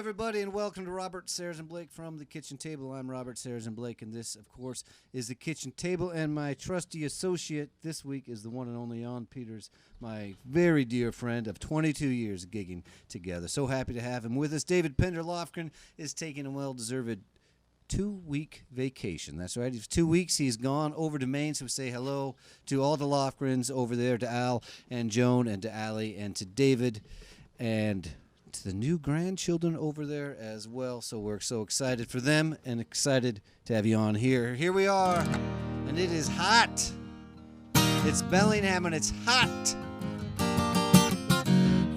everybody, and welcome to Robert Sarazin Blake from the Kitchen Table. I'm Robert Sarazin Blake, and this, of course, is the Kitchen Table. And my trusty associate this week is the one and only Jan Peters, my very dear friend of 22 years gigging together. So happy to have him with us. David Pender Lofgren is taking a well-deserved 2-week vacation. That's right. It's 2 weeks. He's gone over to Maine, so say hello to all the Lofgrens over there, to Al and Joan and to Allie and to David and to the new grandchildren over there as well. So we're so excited for them and excited to have you on here. Here we are, and it is hot. It's Bellingham, and it's hot.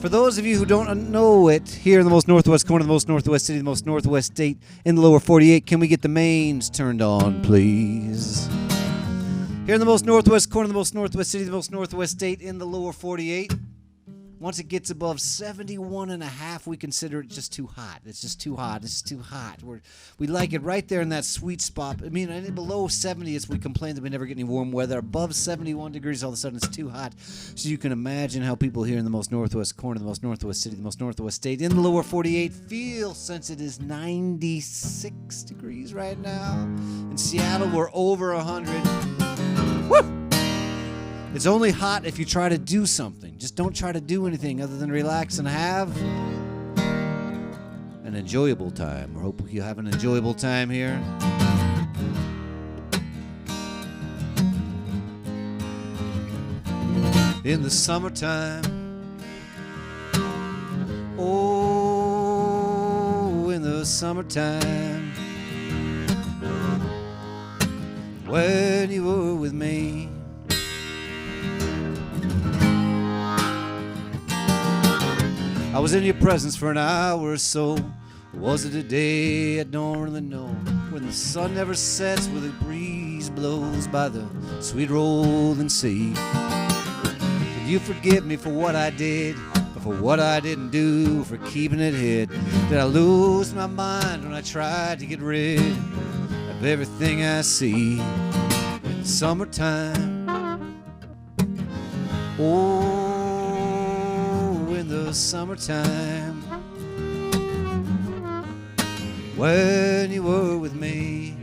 For those of you who don't know it, here in the most northwest corner, the most northwest city, the most northwest state in the lower 48, can we get the mains turned on, please? Here in the most northwest corner, the most northwest city, the most northwest state in the lower 48, once it gets above 71 and a half, we consider it just too hot. It's just too hot. It's too hot. We like it right there in that sweet spot. I mean, below 70, we complain that we never get any warm weather. Above 71 degrees, all of a sudden, it's too hot. So you can imagine how people here in the most northwest corner, the most northwest city, the most northwest state, in the lower 48 feel, since it is 96 degrees right now. In Seattle, we're over 100. Woo! It's only hot if you try to do something. Just don't try to do anything other than relax and have an enjoyable time. I hope you have an enjoyable time here. In the summertime, oh, in the summertime, when you were with me, I was in your presence for an hour or so. Was it a day? I don't really know. When the sun never sets, where the breeze blows by the sweet rolling sea. Did you forgive me for what I did, or for what I didn't do, for keeping it hid? Did I lose my mind when I tried to get rid of everything I see in the summertime? Oh, the summertime, when you were with me.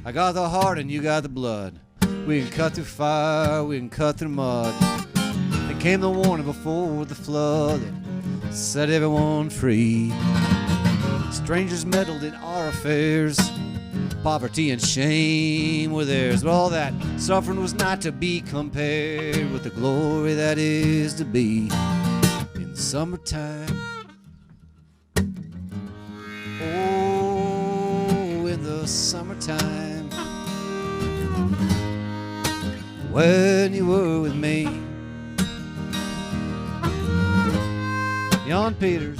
I got the heart and you got the blood. We can cut through fire, we can cut through mud. There came the warning before the flood that set everyone free. Strangers meddled in our affairs. Poverty and shame were theirs, but all that suffering was not to be compared with the glory that is to be in the summertime. Oh, in the summertime, when you were with me. Jan Peters.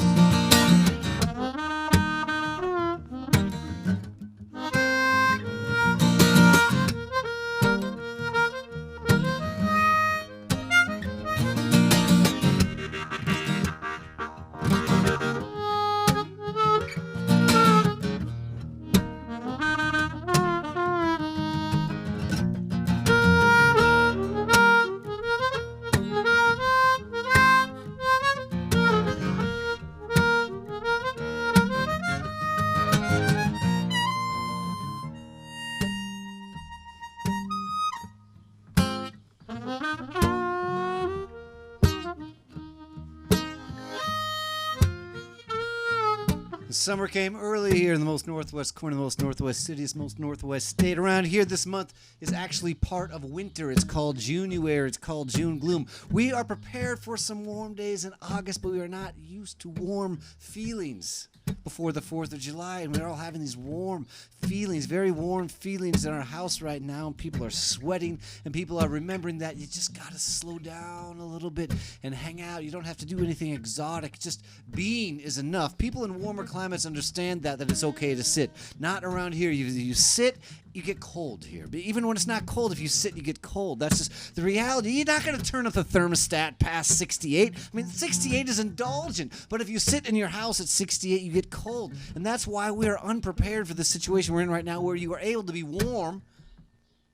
Summer came early here in the most northwest corner, the most northwest city, the most northwest state. Around here this month is actually part of winter. It's called January. It's called June gloom. We are prepared for some warm days in August, but we are not used to warm feelings before the 4th of July, and we're all having these warm feelings, very warm feelings in our house right now, and people are sweating, and people are remembering that you just got to slow down a little bit and hang out. You don't have to do anything exotic. Just being is enough. People in warmer climates understand that it's okay to sit. Not around here. You sit, you get cold here. But even when it's not cold, if you sit, you get cold. That's just the reality. You're not going to turn up the thermostat past 68. I mean, 68 is indulgent. But if you sit in your house at 68, you get cold. And that's why we are unprepared for the situation we're in right now, where you are able to be warm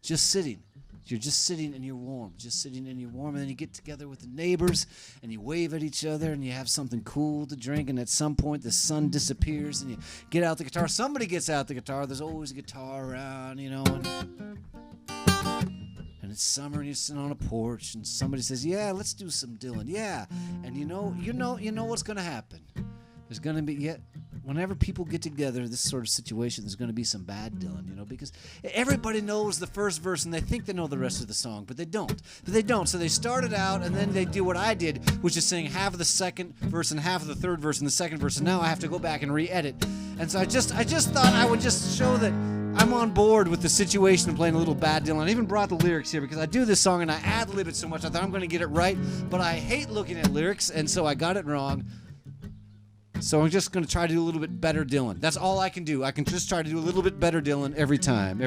just sitting. You're just sitting and you're warm, and then you get together with the neighbors and you wave at each other and you have something cool to drink, and at some point the sun disappears and you get out the guitar. Somebody gets out the guitar. There's always a guitar around, and it's summer and you're sitting on a porch and somebody says, "Yeah, let's do some Dylan." Yeah, and you know what's gonna happen. There's gonna be whenever people get together, this sort of situation, there's going to be some bad Dylan, because everybody knows the first verse and they think they know the rest of the song, but they don't. So they start it out and then they do what I did, which is sing half of the second verse and half of the third verse in the second verse, and now I have to go back and re-edit. And so I just thought I would just show that I'm on board with the situation of playing a little bad Dylan. I even brought the lyrics here because I do this song and I ad-lib it so much. I thought I'm going to get it right, but I hate looking at lyrics, and so I got it wrong. So I'm just going to try to do a little bit better Dylan. That's all I can do. I can just try to do a little bit better Dylan every time.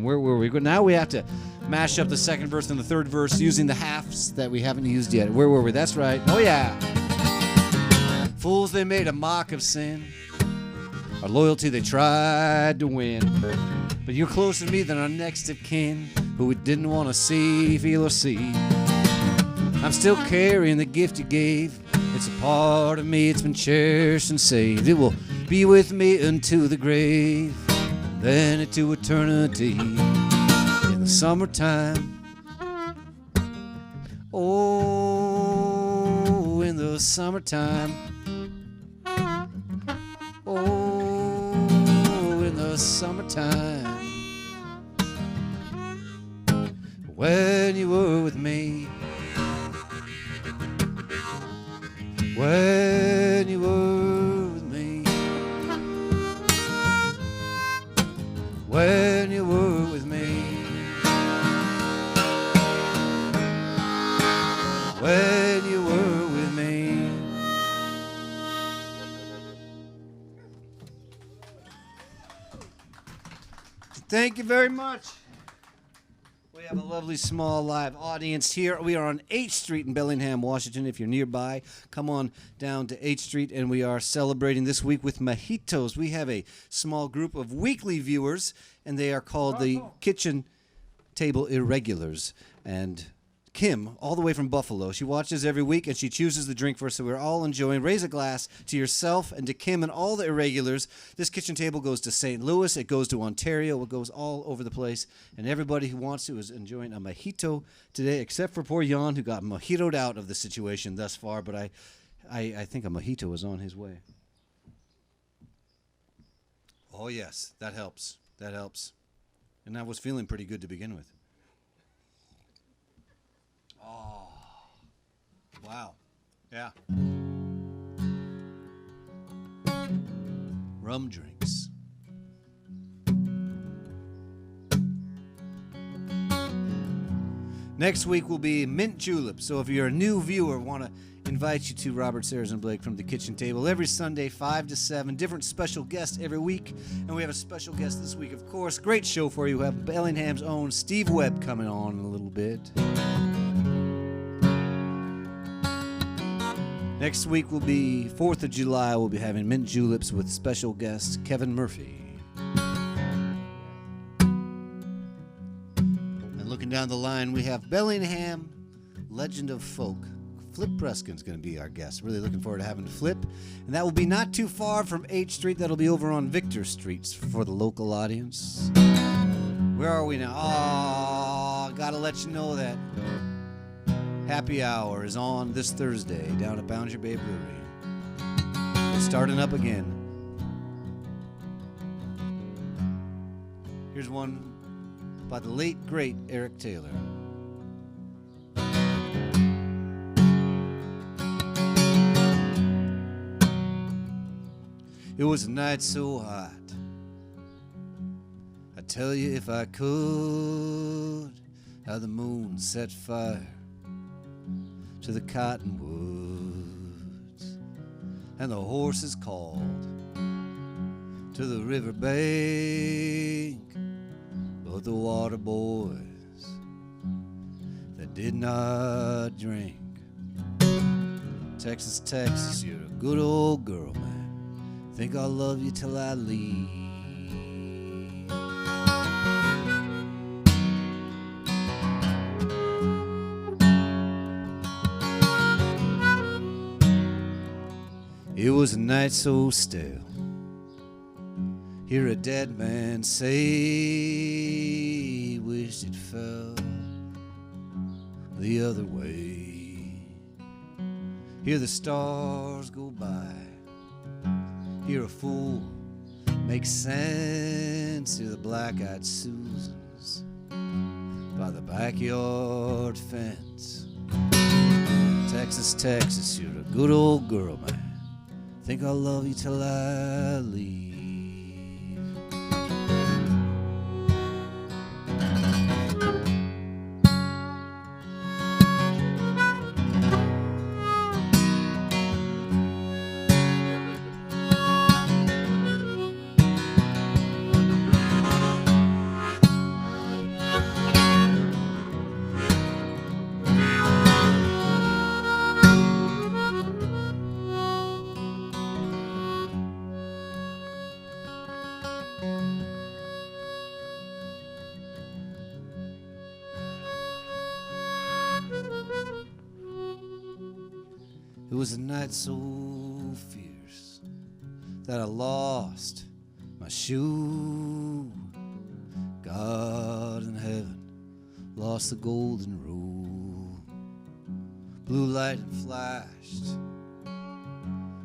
Where were we? Now we have to mash up the second verse and the third verse using the halves that we haven't used yet. Where were we? That's right. Oh, yeah. Fools, they made a mock of sin. Our loyalty they tried to win. But you're closer to me than our next of kin, who we didn't want to see, feel, or see. I'm still carrying the gift you gave. It's a part of me, it's been cherished and saved. It will be with me until the grave, then into eternity. In the summertime, oh, in the summertime, oh, in the summertime, when you were with me. When you were with me, when you were with me, when you were with me. Thank you very much. We have a lovely small live audience here. We are on 8th Street in Bellingham, Washington. If you're nearby, come on down to 8th Street, and we are celebrating this week with mojitos. We have a small group of weekly viewers, and they are called the Kitchen Table Irregulars. And Kim, all the way from Buffalo, she watches every week, and she chooses the drink for us, so we're all enjoying. Raise a glass to yourself and to Kim and all the irregulars. This kitchen table goes to St. Louis. It goes to Ontario. It goes all over the place, and everybody who wants to is enjoying a mojito today, except for poor Jan, who got mojitoed out of the situation thus far, but I think a mojito is on his way. Oh, yes, that helps. That helps. And I was feeling pretty good to begin with. Oh, wow. Yeah. Rum drinks. Next week will be mint julep. So if you're a new viewer, want to invite you to Robert Sarazin Blake from the Kitchen Table every Sunday, 5 to 7. Different special guests every week. And we have a special guest this week, of course. Great show for you. We have Bellingham's own Steve Webb coming on in a little bit. Next week will be 4th of July. We'll be having mint juleps with special guest Kevin Murphy. And looking down the line, we have Bellingham, legend of folk. Flip Preskin's going to be our guest. Really looking forward to having Flip. And that will be not too far from 8th Street. That'll be over on Victor Street for the local audience. Where are we now? Oh, got to let you know that Happy Hour is on this Thursday down at Boundary Bay Brewery. It's starting up again. Here's one by the late, great Eric Taylor. It was a night so hot, I'd tell you if I could, how the moon set fire to the cottonwoods, and the horses called to the river bank, but the water boys that did not drink. Texas, Texas, you're a good old girl, man. Think I'll love you till I leave. It was a night so still. Hear a dead man say he wished it fell the other way. Hear the stars go by. Hear a fool make sense. Hear the black-eyed Susans by the backyard fence. Texas, Texas, you're a good old girl, man. Think I'll love you till I leave. It was a night so fierce that I lost my shoe. God in heaven lost the golden rule. Blue light had flashed,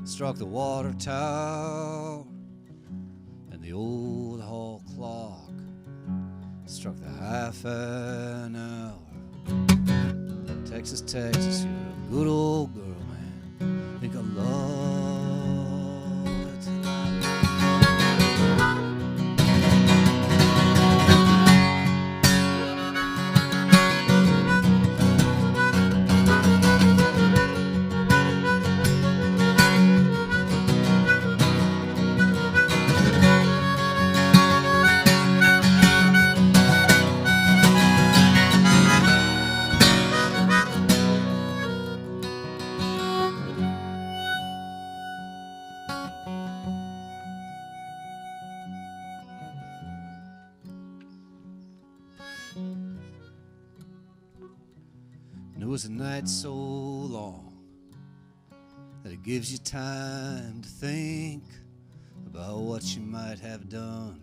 struck the water tower, and the old hall clock struck the half an hour. Texas, Texas, you're a good old girl, man. Think I love it tonight. And it was a night so long that it gives you time to think about what you might have done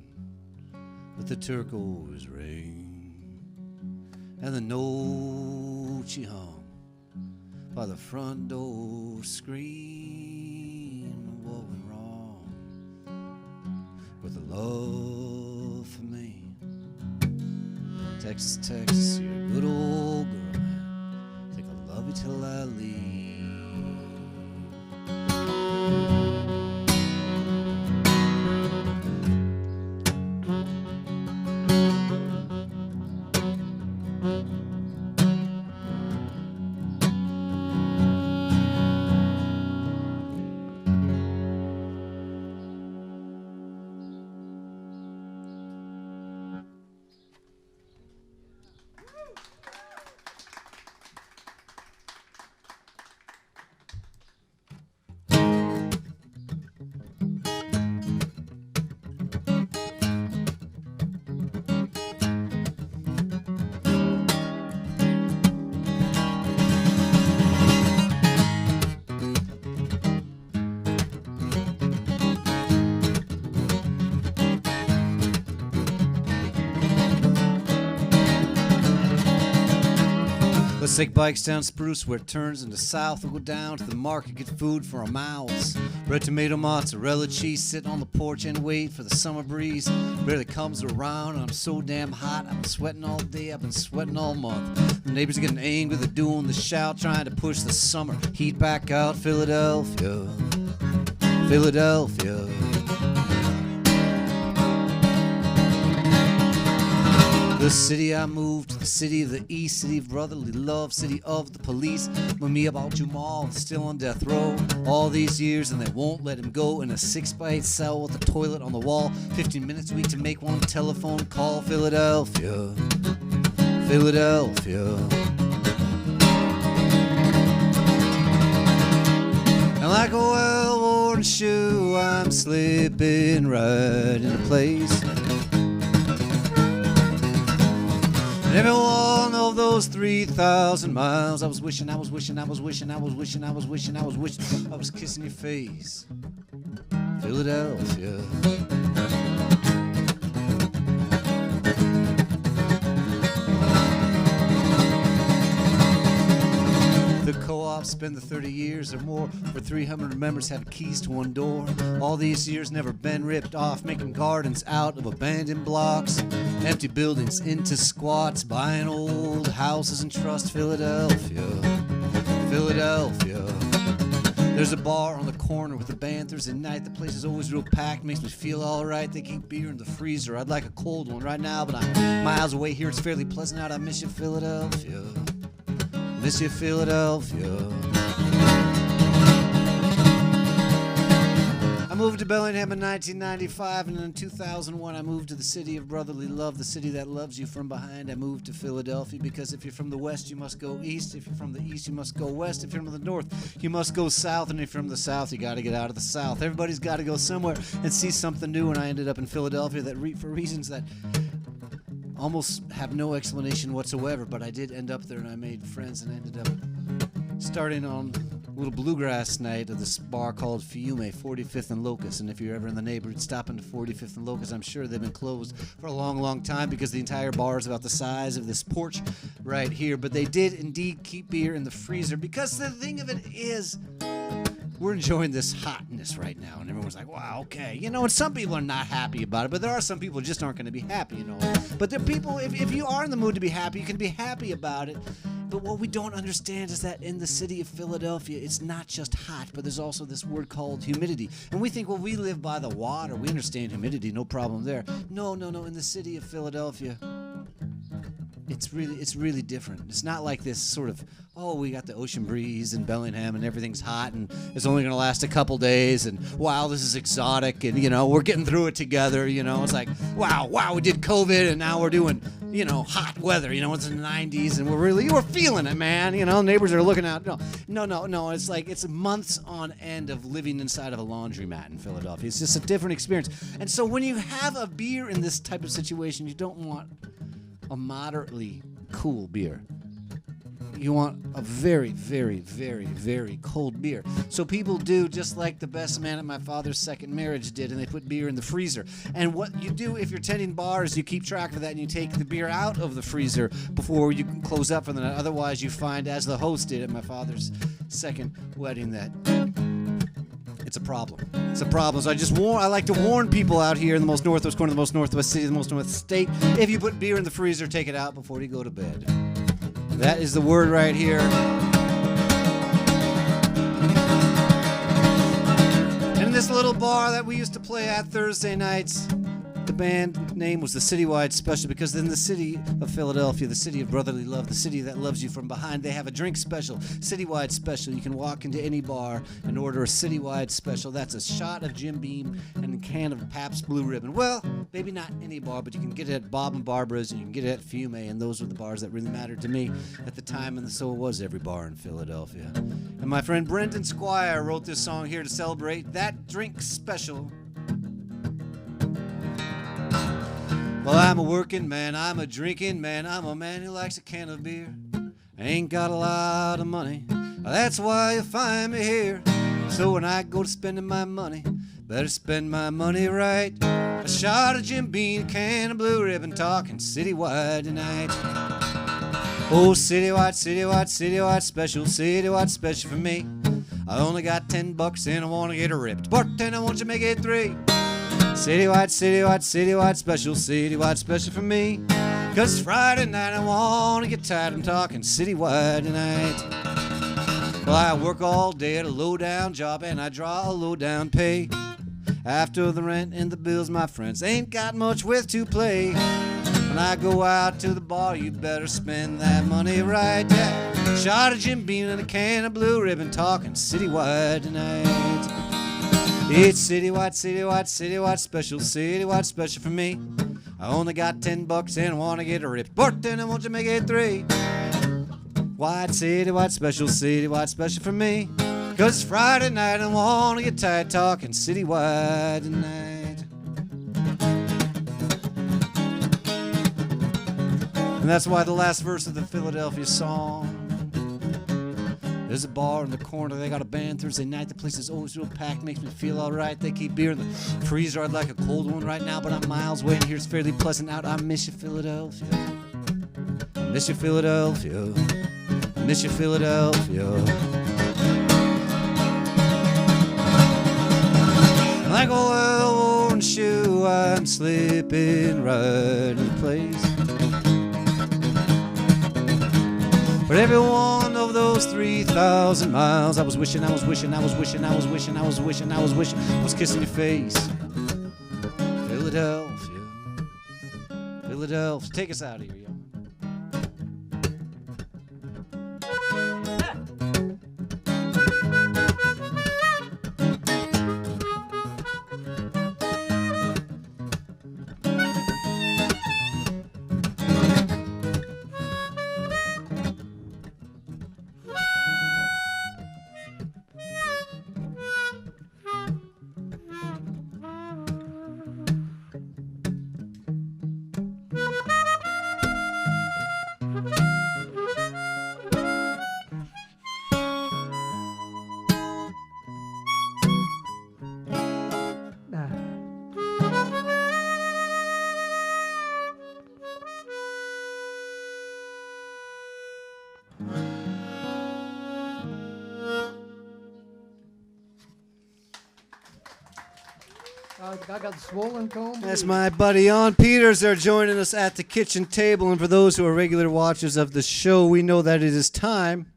with the turquoise ring and the note you hung by the front door screen. What went wrong with the love for me? Texas, Texas, you're a good old girl, man. Think I'll love you till I leave. Let's take bikes down Spruce where it turns into south. We'll go down to the market, get food for our mouths. Red tomato, mozzarella cheese, sitting on the porch and wait for the summer breeze. Barely comes around and I'm so damn hot. I've been sweating all day, I've been sweating all month. The neighbors are getting angry, they're doing the shout, trying to push the summer heat back out. Philadelphia, Philadelphia. The city I moved to, the city of the east, city of brotherly love, city of the police. When me about Jamal, still on death row all these years, and they won't let him go in a 6x8 cell with a toilet on the wall. 15 minutes a week to make one telephone call. Philadelphia, Philadelphia. And like a well-worn shoe, I'm slipping right into place. And every one of those 3,000 miles. I was wishing, I was wishing, I was wishing, I was wishing, I was wishing, I was wishing I was kissing your face, Philadelphia. The co-op spent the 30 years or more where 300 members have keys to one door. All these years never been ripped off, making gardens out of abandoned blocks, empty buildings into squats, buying old houses and trust. Philadelphia, Philadelphia. There's a bar on the corner with a band Thursday night. The place is always real packed, makes me feel alright. They keep beer in the freezer. I'd like a cold one right now, but I'm miles away here. It's fairly pleasant out. I miss you, Philadelphia. Miss you, Philadelphia. I moved to Bellingham in 1995, and in 2001 I moved to the city of brotherly love, the city that loves you from behind. I moved to Philadelphia because if you're from the west, you must go east. If you're from the east, you must go west. If you're from the north, you must go south. And if you're from the south, you got to get out of the south. Everybody's got to go somewhere and see something new, and I ended up in Philadelphia for reasons that almost have no explanation whatsoever, but I did end up there and I made friends, and I ended up starting on a little bluegrass night at this bar called Fiume, 45th and Locust. And if you're ever in the neighborhood, stop into 45th and Locust. I'm sure they've been closed for a long, long time because the entire bar is about the size of this porch right here. But they did indeed keep beer in the freezer because the thing of it is, we're enjoying this hotness right now, and everyone's like, wow, okay. You know, and some people are not happy about it, but there are some people who just aren't going to be happy, you know. But there are people, if you are in the mood to be happy, you can be happy about it. But what we don't understand is that in the city of Philadelphia, it's not just hot, but there's also this word called humidity. And we think, well, we live by the water. We understand humidity, no problem there. No. In the city of Philadelphia, it's really different. It's not like this sort of, oh, we got the ocean breeze in Bellingham and everything's hot and it's only going to last a couple days and wow, this is exotic and, you know, we're getting through it together, you know. It's like, wow, we did COVID and now we're doing, you know, hot weather, you know, it's in the 90s and we're feeling it, man, you know, neighbors are looking out. No, it's like, it's months on end of living inside of a laundromat in Philadelphia. It's just a different experience. And so when you have a beer in this type of situation, you don't want a moderately cool beer. You want a very, very, very, very cold beer. So people do just like the best man at my father's second marriage did, and they put beer in the freezer. And what you do if you're tending bars, you keep track of that and you take the beer out of the freezer before you can close up for the night. Otherwise, you find, as the host did at my father's second wedding, that it's a problem. It's a problem. So I like to warn people out here in the most northwest corner, the most northwest city, the most northwest state, if you put beer in the freezer, take it out before you go to bed. That is the word right here. And in this little bar that we used to play at Thursday nights, the band name was the Citywide Special because in the city of Philadelphia, the city of brotherly love, the city that loves you from behind, they have a drink special, Citywide Special. You can walk into any bar and order a Citywide Special. That's a shot of Jim Beam and a can of Pabst Blue Ribbon. Well, maybe not any bar, but you can get it at Bob and Barbara's and you can get it at Fiume, and those were the bars that really mattered to me at the time, and so it was every bar in Philadelphia. And my friend Brendan Squire wrote this song here to celebrate that drink special. Well, I'm a working man, I'm a drinking man, I'm a man who likes a can of beer. I ain't got a lot of money, that's why you find me here. So when I go to spending my money, better spend my money right. A shot of Jim Beam, a can of Blue Ribbon, talking Citywide tonight. Oh, Citywide, Citywide, Citywide Special, Citywide Special for me. I only got $10 and I want to get a ripped. Bartender, won't you make it 3? Citywide, Citywide, Citywide Special, Citywide Special for me. 'Cause Friday night I want to get tired, I'm talking Citywide tonight. Well, I work all day at a low-down job and I draw a low-down pay. After the rent and the bills, my friends ain't got much with to play. When I go out to the bar, you better spend that money right. Yeah. Shot of Jim Beam and a can of Blue Ribbon, talking Citywide tonight. It's Citywide, Citywide, Citywide Special, Citywide Special for me. I only got $10 and I want to get a ripped. Bartender, won't you make it 3? Wide Citywide Special, Citywide Special for me. 'Cause Friday night I want to get tired, talking Citywide tonight. And that's why the last verse of the Philadelphia song, there's a bar in the corner, they got a band Thursday night, the place is always real packed, makes me feel alright. They keep beer in the freezer, I'd like a cold one right now, but I'm miles away and here's fairly pleasant out. I miss you, Philadelphia. I miss you, Philadelphia. I miss you, Philadelphia. Like a well-worn shoe, I'm slipping right in place. But every one of those 3,000 miles, I was wishing, I was wishing, I was wishing, I was wishing, I was wishing, I was wishing, I was kissing your face. Philadelphia, Philadelphia, take us out of here, y'all. I got the swollen comb. That's my buddy Jan Peters. They're joining us at the kitchen table. And for those who are regular watchers of the show, we know that it is time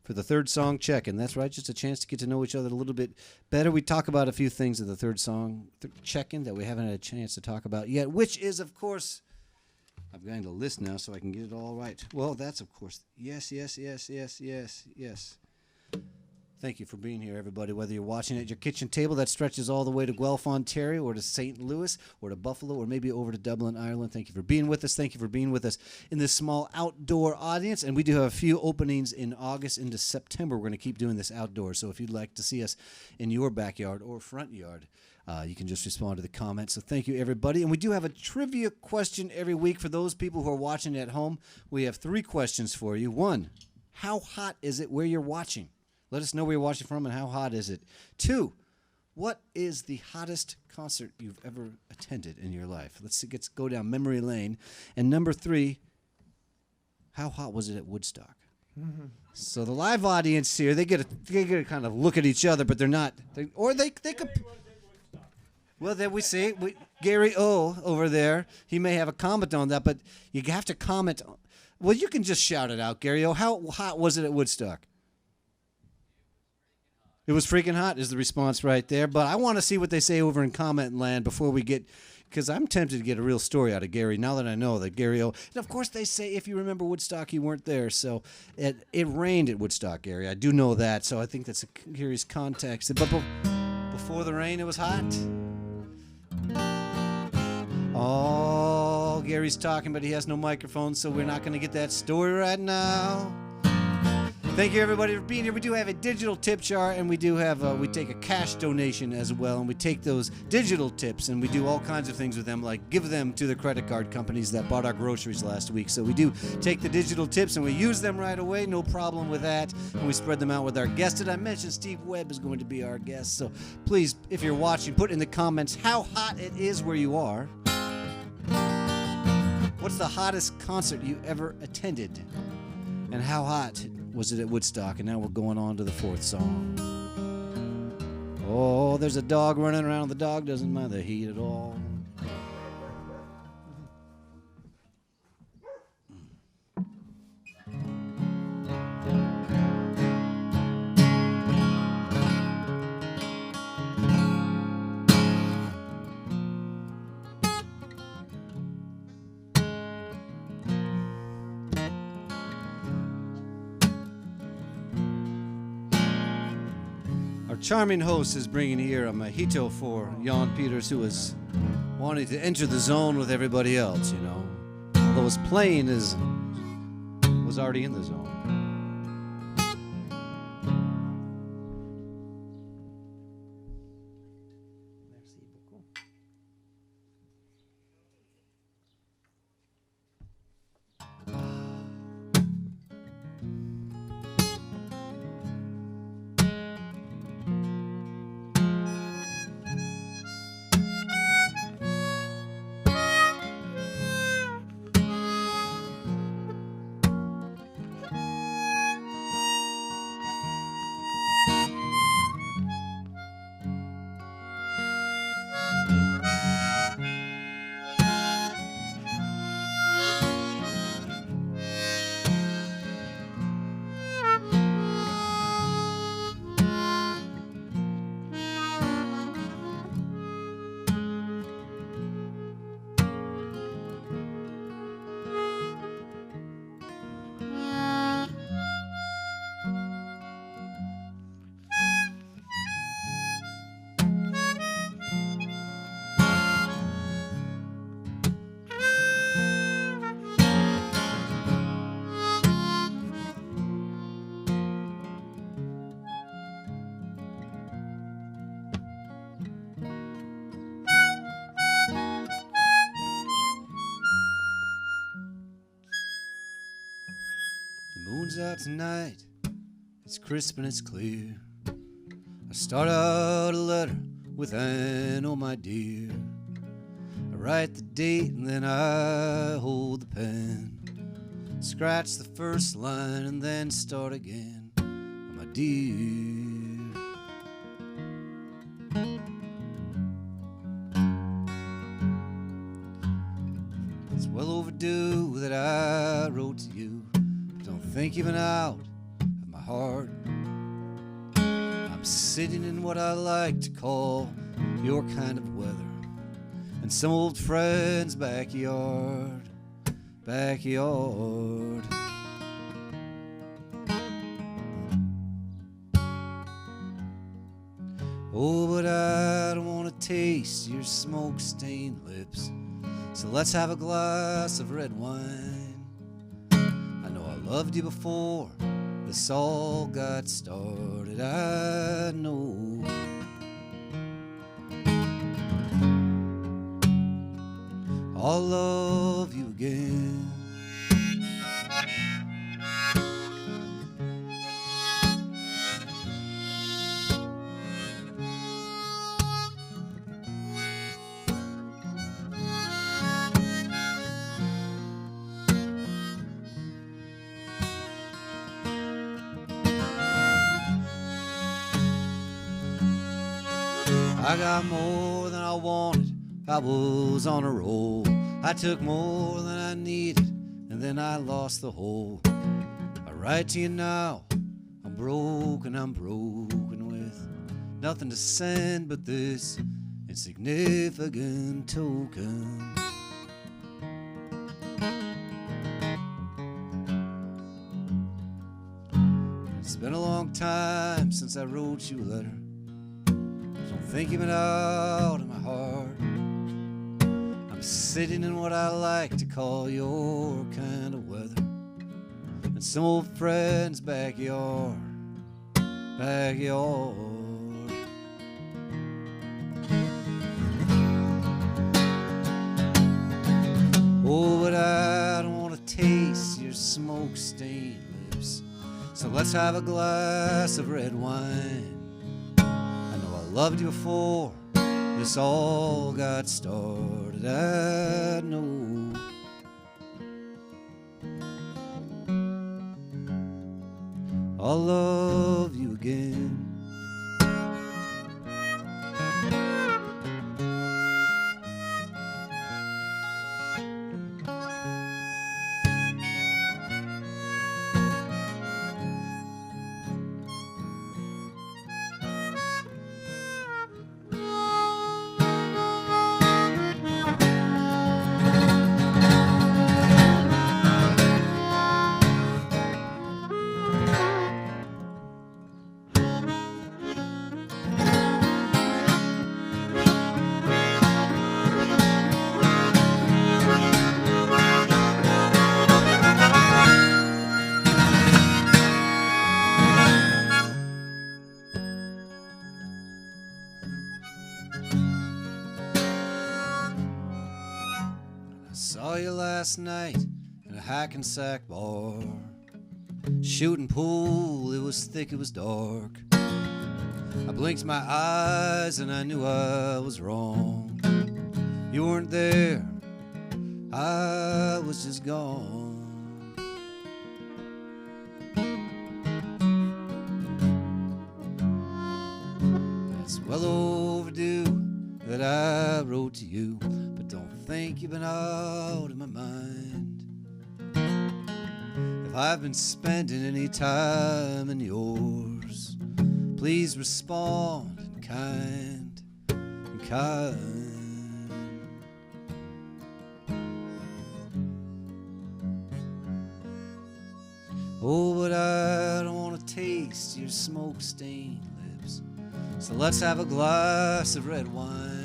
for the third song check-in. That's right, just a chance to get to know each other a little bit better. We talk about a few things at the third song check-in that we haven't had a chance to talk about yet, which is, of course, I'm going to list now so I can get it all right. Well, that's, of course, yes. Thank you for being here, everybody, whether you're watching at your kitchen table that stretches all the way to Guelph, Ontario, or to St. Louis, or to Buffalo, or maybe over to Dublin, Ireland. Thank you for being with us. Thank you for being with us in this small outdoor audience. And we do have a few openings in August into September. We're going to keep doing this outdoors. So if you'd like to see us in your backyard or front yard, you can just respond to the comments. So thank you, everybody. And we do have a trivia question every week for those people who are watching at home. We have 3 questions for you. 1, how hot is it where you're watching? Let us know where you're watching from and how hot is it. 2, what is the hottest concert you've ever attended in your life? Let's go down memory lane. And number 3, how hot was it at Woodstock? Mm-hmm. So the live audience here, they get to kind of look at each other, but they're not. They could. Well, then we see Gary O over there. He may have a comment on that, but you have to comment. Well, you can just shout it out, Gary O. How hot was it at Woodstock? It was freaking hot is the response right there. But I want to see what they say over in comment land before we get, because I'm tempted to get a real story out of Gary now that I know that Gary O. And of course they say if you remember Woodstock, you weren't there. So it rained at Woodstock, Gary. I do know that. So I think that's a curious context. But before the rain, it was hot. Oh, Gary's talking, but he has no microphone, so we're not going to get that story right now. Thank you, everybody, for being here. We do have a digital tip jar, and we do have we take a cash donation as well, and we take those digital tips, and we do all kinds of things with them, like give them to the credit card companies that bought our groceries last week. So we do take the digital tips, and we use them right away, no problem with that, and we spread them out with our guest. Did I mention Steve Webb is going to be our guest? So please, if you're watching, put in the comments how hot it is where you are. What's the hottest concert you ever attended? And how hot was it at Woodstock? And now we're going on to the 4th song. Oh, there's a dog running around. The dog doesn't mind the heat at all. Our charming host is bringing here a mojito for Jan Peters, who is wanting to enter the zone with everybody else, you know. Although his plane was already in the zone. moon's out tonight, it's crisp and it's clear. I start out a letter with an oh my dear. I write the date and then I hold the pen, scratch the first line and then start again. My dear, it's well overdue that I wrote to you. Don't think even out of my heart. I'm sitting in what I like to call your kind of weather, in some old friend's backyard. Oh, but I don't want to taste your smoke-stained lips, so let's have a glass of red wine. I know I loved you before this all got started, I know. I'll love you again. I got more than I wanted, I was on a roll. I took more than I needed, and then I lost the whole. I write to you now, I'm broken with nothing to send but this insignificant token. It's been a long time since I wrote you a letter. Don't think you've been out of my heart. I'm sitting in what I like to call your kind of weather, in some old friend's backyard. Oh, but I don't want to taste your smoke-stained lips, so let's have a glass of red wine. I know I loved you before this all got started, I know. I'll love you again. Saw you last night in a Hackensack bar, shooting pool, it was thick, it was dark. I blinked my eyes and I knew I was wrong. You weren't there, I was just gone. It's well overdue that I wrote to you, but don't think you've been out of my mind. If I've been spending any time in yours, please respond in kind. Oh, but I don't want to taste your smoke-stained lips, so let's have a glass of red wine.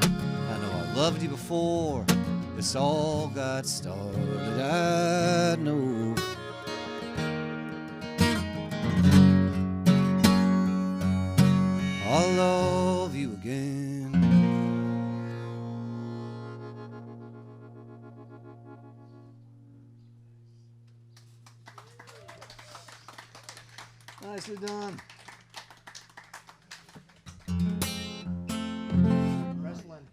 I know I loved you before this all got started, I know. I'll love you again. Nicely done. Wrestling.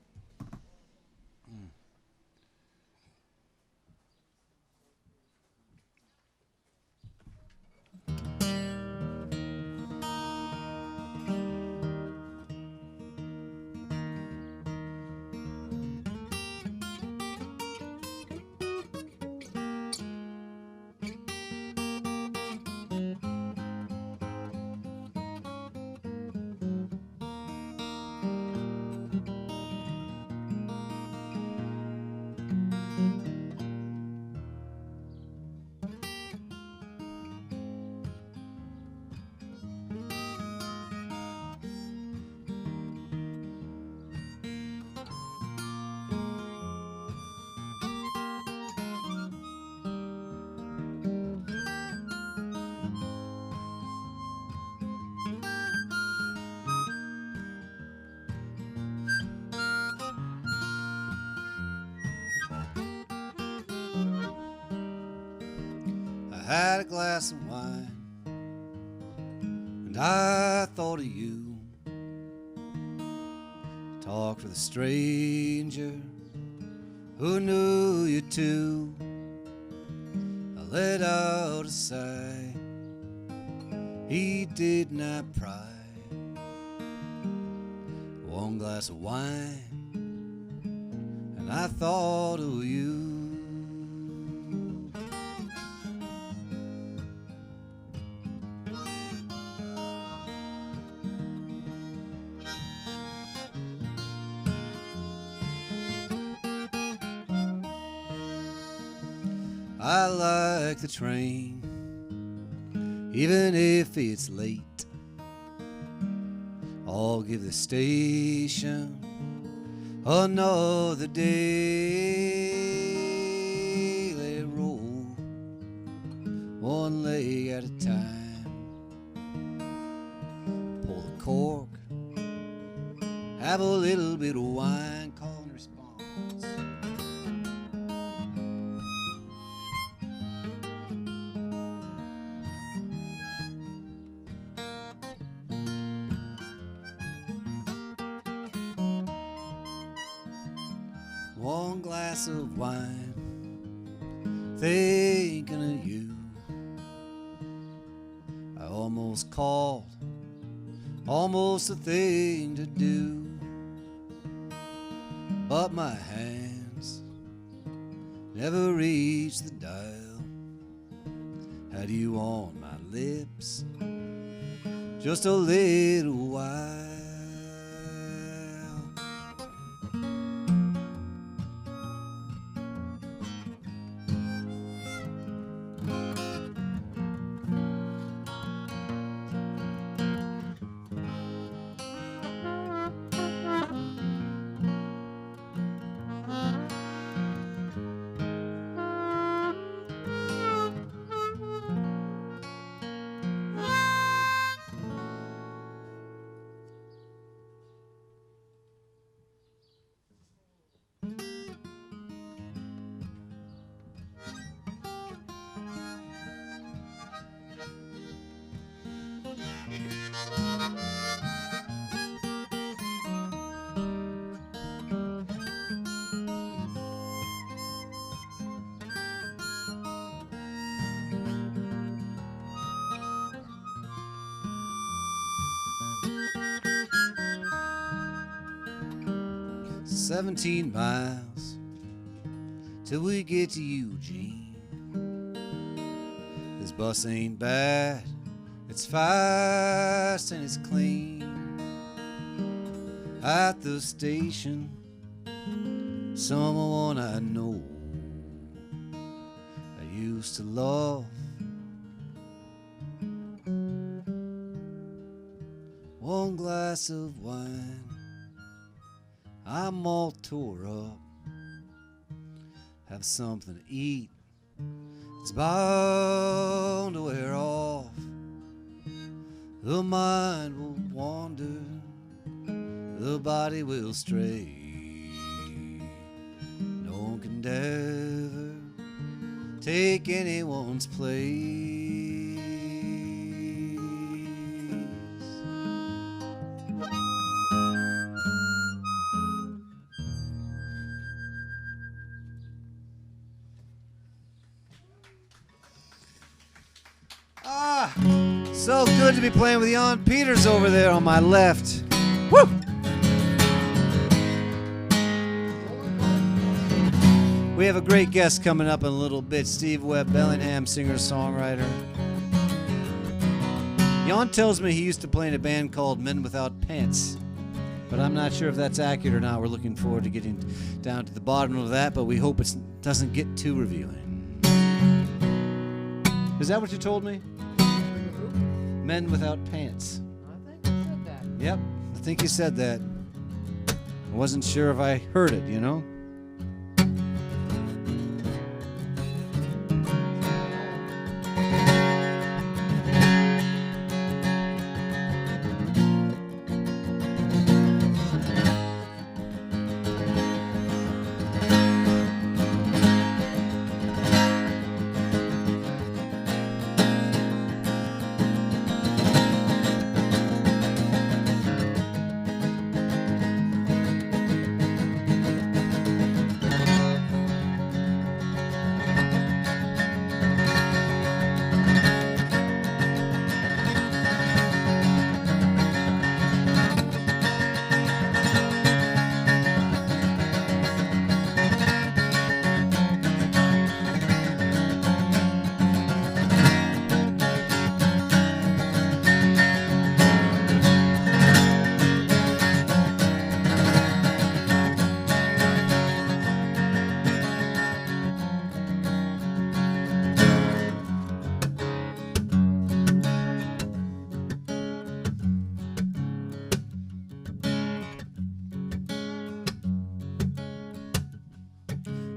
I had a glass of wine and I thought of you. Talked with a stranger who knew you too. I let out a sigh. He did not pry. One glass of wine and I thought of you. I like the train, even if it's late. I'll give the station another day. Let it roll one leg at a time. Pull the cork, have a little bit of wine, call and response. One glass of wine, thinking of you. I almost called, almost a thing to do, but my hands never reached the dial. Had you on my lips just a little while. "17 miles till we get to Eugene. This bus ain't bad, it's fast and it's clean. At the station, someone I know I used to love. One glass of wine, I'm all tore up. Have something to eat, it's bound to wear off. The mind will wander, the body will stray. No one can ever take anyone's place. Ah, so good to be playing with Jan Peters over there on my left. Woo! We have a great guest coming up in a little bit, Steve Webb, Bellingham singer-songwriter. Jan tells me he used to play in a band called Men Without Pants, but I'm not sure if that's accurate or not. We're looking forward to getting down to the bottom of that, but we hope it doesn't get too revealing. Is that what you told me? Men Without Pants. I think you said that. Yep, I think you said that. I wasn't sure if I heard it, you know?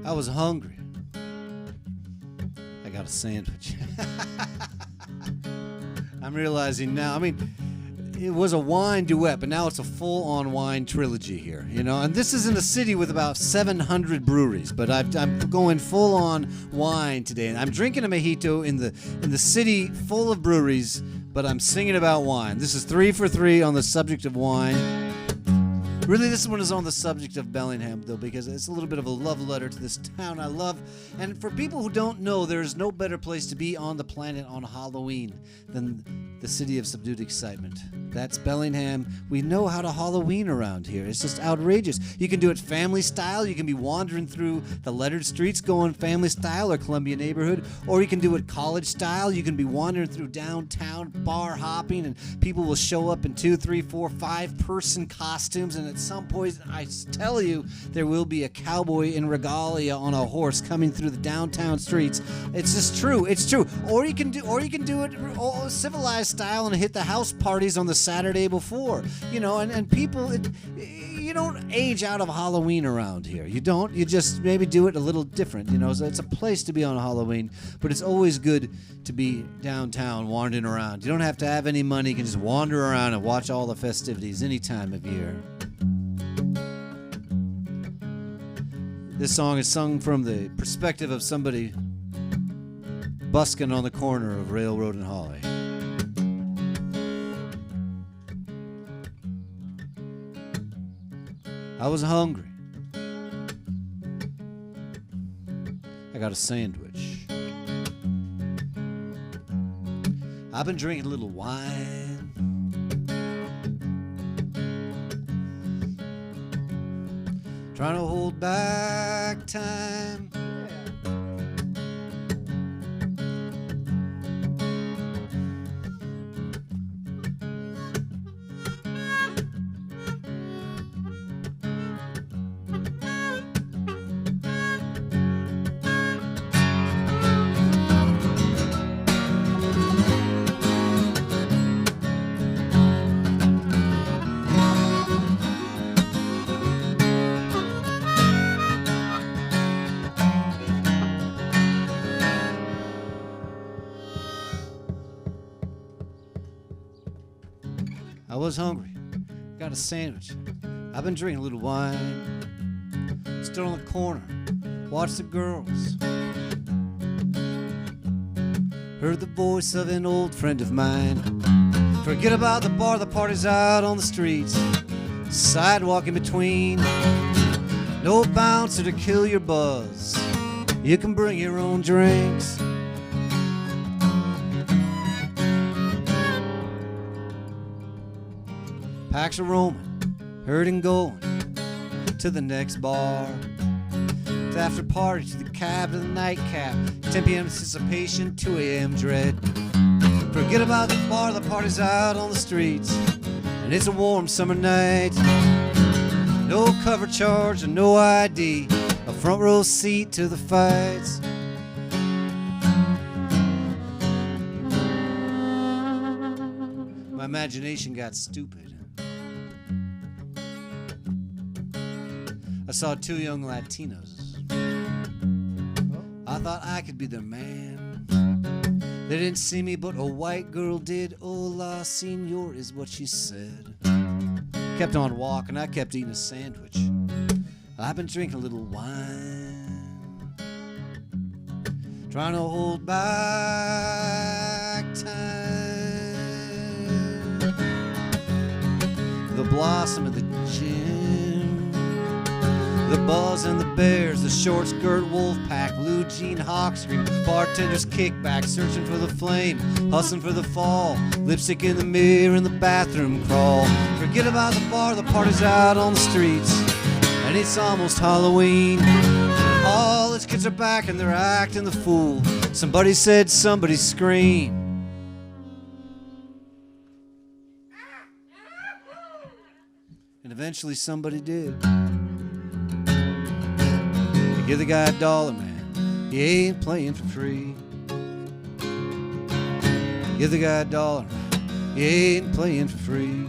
I was hungry. I got a sandwich. I'm realizing now, I mean, it was a wine duet, but now it's a full-on wine trilogy here, you know? And this is in a city with about 700 breweries, but I'm going full-on wine today. And I'm drinking a mojito in the city full of breweries, but I'm singing about wine. This is 3 for 3 on the subject of wine. Really, this one is on the subject of Bellingham, though, because it's a little bit of a love letter to this town I love. And for people who don't know, there's no better place to be on the planet on Halloween than the city of subdued excitement. That's Bellingham. We know how to Halloween around here. It's just outrageous. You can do it family style. You can be wandering through the lettered streets going family style or Columbia neighborhood. Or you can do it college style. You can be wandering through downtown bar hopping, and people will show up in 2, 3, 4, 5-person costumes, and at some point, I tell you, there will be a cowboy in regalia on a horse coming through the downtown streets. It's just true. It's true. Or you can do it all civilized style and hit the house parties on the Saturday before. You know, and people, you don't age out of Halloween around here. You don't. You just maybe do it a little different. You know, so it's a place to be on Halloween, but it's always good to be downtown wandering around. You don't have to have any money. You can just wander around and watch all the festivities any time of year. This song is sung from the perspective of somebody busking on the corner of Railroad and Holly. I was hungry. I got a sandwich. I've been drinking a little wine. Trying to hold back time. I was hungry, got a sandwich. I've been drinking a little wine. Stood on the corner, watched the girls. Heard the voice of an old friend of mine. Forget about the bar, the party's out on the streets. Sidewalk in between. No bouncer to kill your buzz. You can bring your own drinks. Packs are roaming, herding going to the next bar. To after party, to the cab, to the nightcap. 10 p.m. anticipation, 2 a.m. dread. Forget about the bar, the party's out on the streets, and it's a warm summer night. No cover charge and no ID, a front row seat to the fights. My imagination got stupid. I saw 2 young Latinos. I thought I could be their man. They didn't see me, but a white girl did. Hola, senor, is what she said. Kept on walking, I kept eating a sandwich. I've been drinking a little wine, trying to hold back time. The blossom of the gin, the buzz and the bears, the short skirt wolf pack, blue jean hawk scream, bartender's kickback, searching for the flame, hustling for the fall, lipstick in the mirror in the bathroom crawl. Forget about the bar, the party's out on the streets, and it's almost Halloween. All the kids are back and they're acting the fool. Somebody said, somebody scream. And eventually somebody did. Give the guy $1, man, he ain't playing for free. Give the guy $1, man, he ain't playing for free.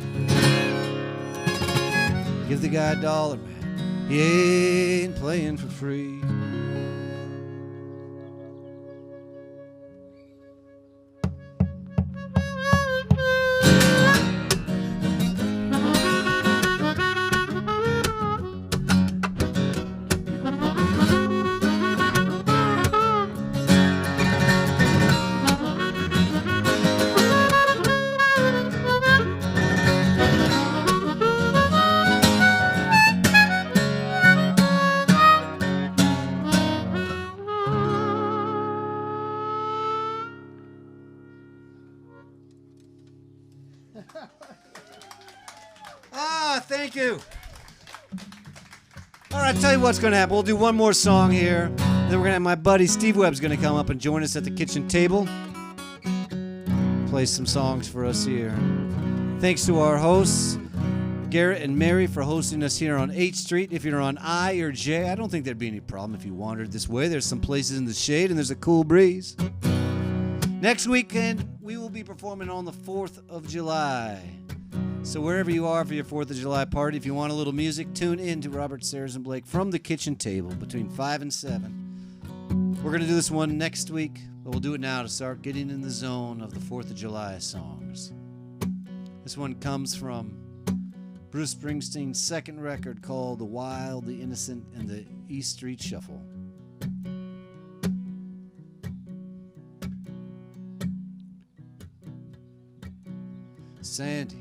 Give the guy $1, man, he ain't playing for free. Thank you. All right, tell you what's going to happen. We'll do one more song here. Then we're going to have my buddy Steve Webb's going to come up and join us at the kitchen table. Play some songs for us here. Thanks to our hosts, Garrett and Mary, for hosting us here on 8th Street. If you're on I or J, I don't think there'd be any problem if you wandered this way. There's some places in the shade and there's a cool breeze. Next weekend, we will be performing on the 4th of July. So wherever you are for your 4th of July party, if you want a little music, tune in to Robert Sarazin Blake from the kitchen table between 5 and 7. We're going to do this one next week, but we'll do it now to start getting in the zone of the 4th of July songs. This one comes from Bruce Springsteen's second record called The Wild, the Innocent, and the East Street Shuffle. Sandy.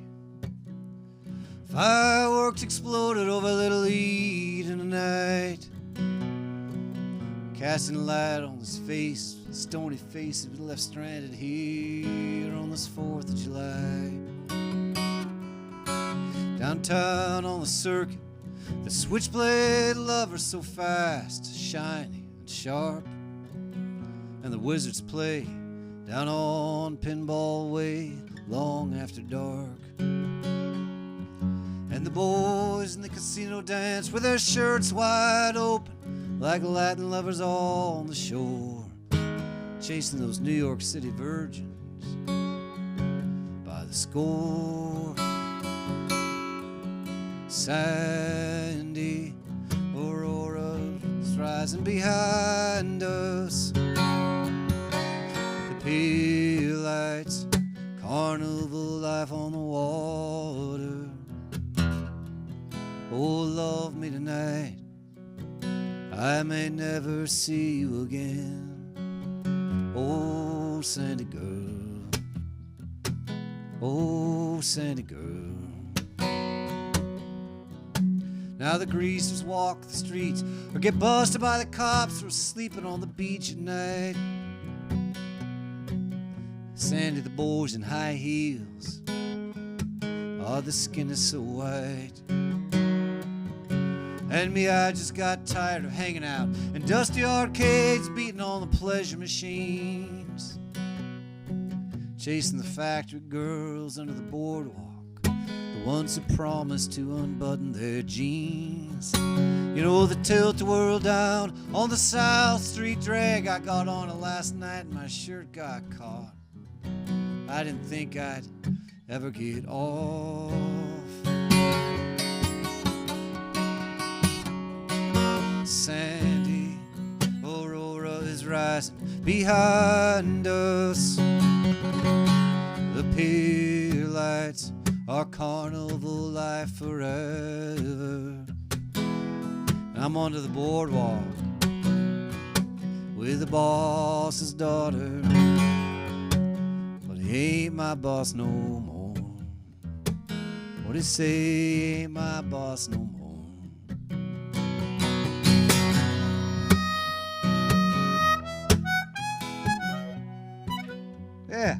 Fireworks exploded over Little Eden tonight, casting light on his face, stony face he left stranded here on this 4th of July. Downtown on the circuit, the switchblade lovers so fast, shiny and sharp, and the wizards play down on Pinball Way long after dark. And the boys in the casino dance with their shirts wide open like Latin lovers all on the shore, chasing those New York City virgins by the score. Sandy Aurora's rising behind us, the pier lights, carnival life on the water. Oh, love me tonight, I may never see you again. Oh, Sandy girl, oh, Sandy girl. Now the greasers walk the streets or get busted by the cops for sleeping on the beach at night. Sandy, the boys in high heels Oh, the skin is so white. And me, I just got tired of hanging out in dusty arcades, beating on the pleasure machines, chasing the factory girls under the boardwalk, the ones who promised to unbutton their jeans. You know, the tilt-a-whirl down on the South Street drag. I got on it last night and my shirt got caught. I didn't think I'd ever get off. Sandy, Aurora is rising behind us. The pier lights are carnival life forever. I'm onto the boardwalk with the boss's daughter, but he ain't my boss no more. What he say, he ain't my boss no more. Yeah.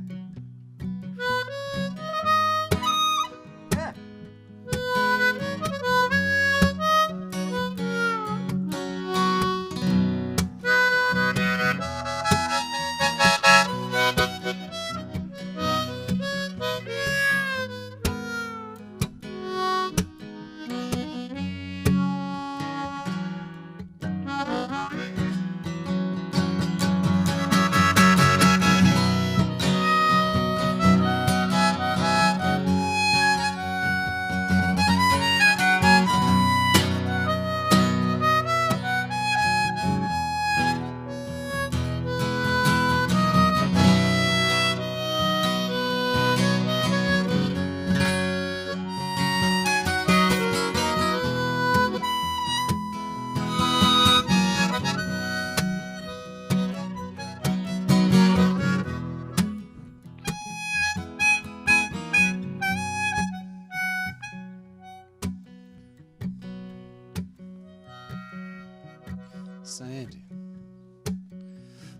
Sandy,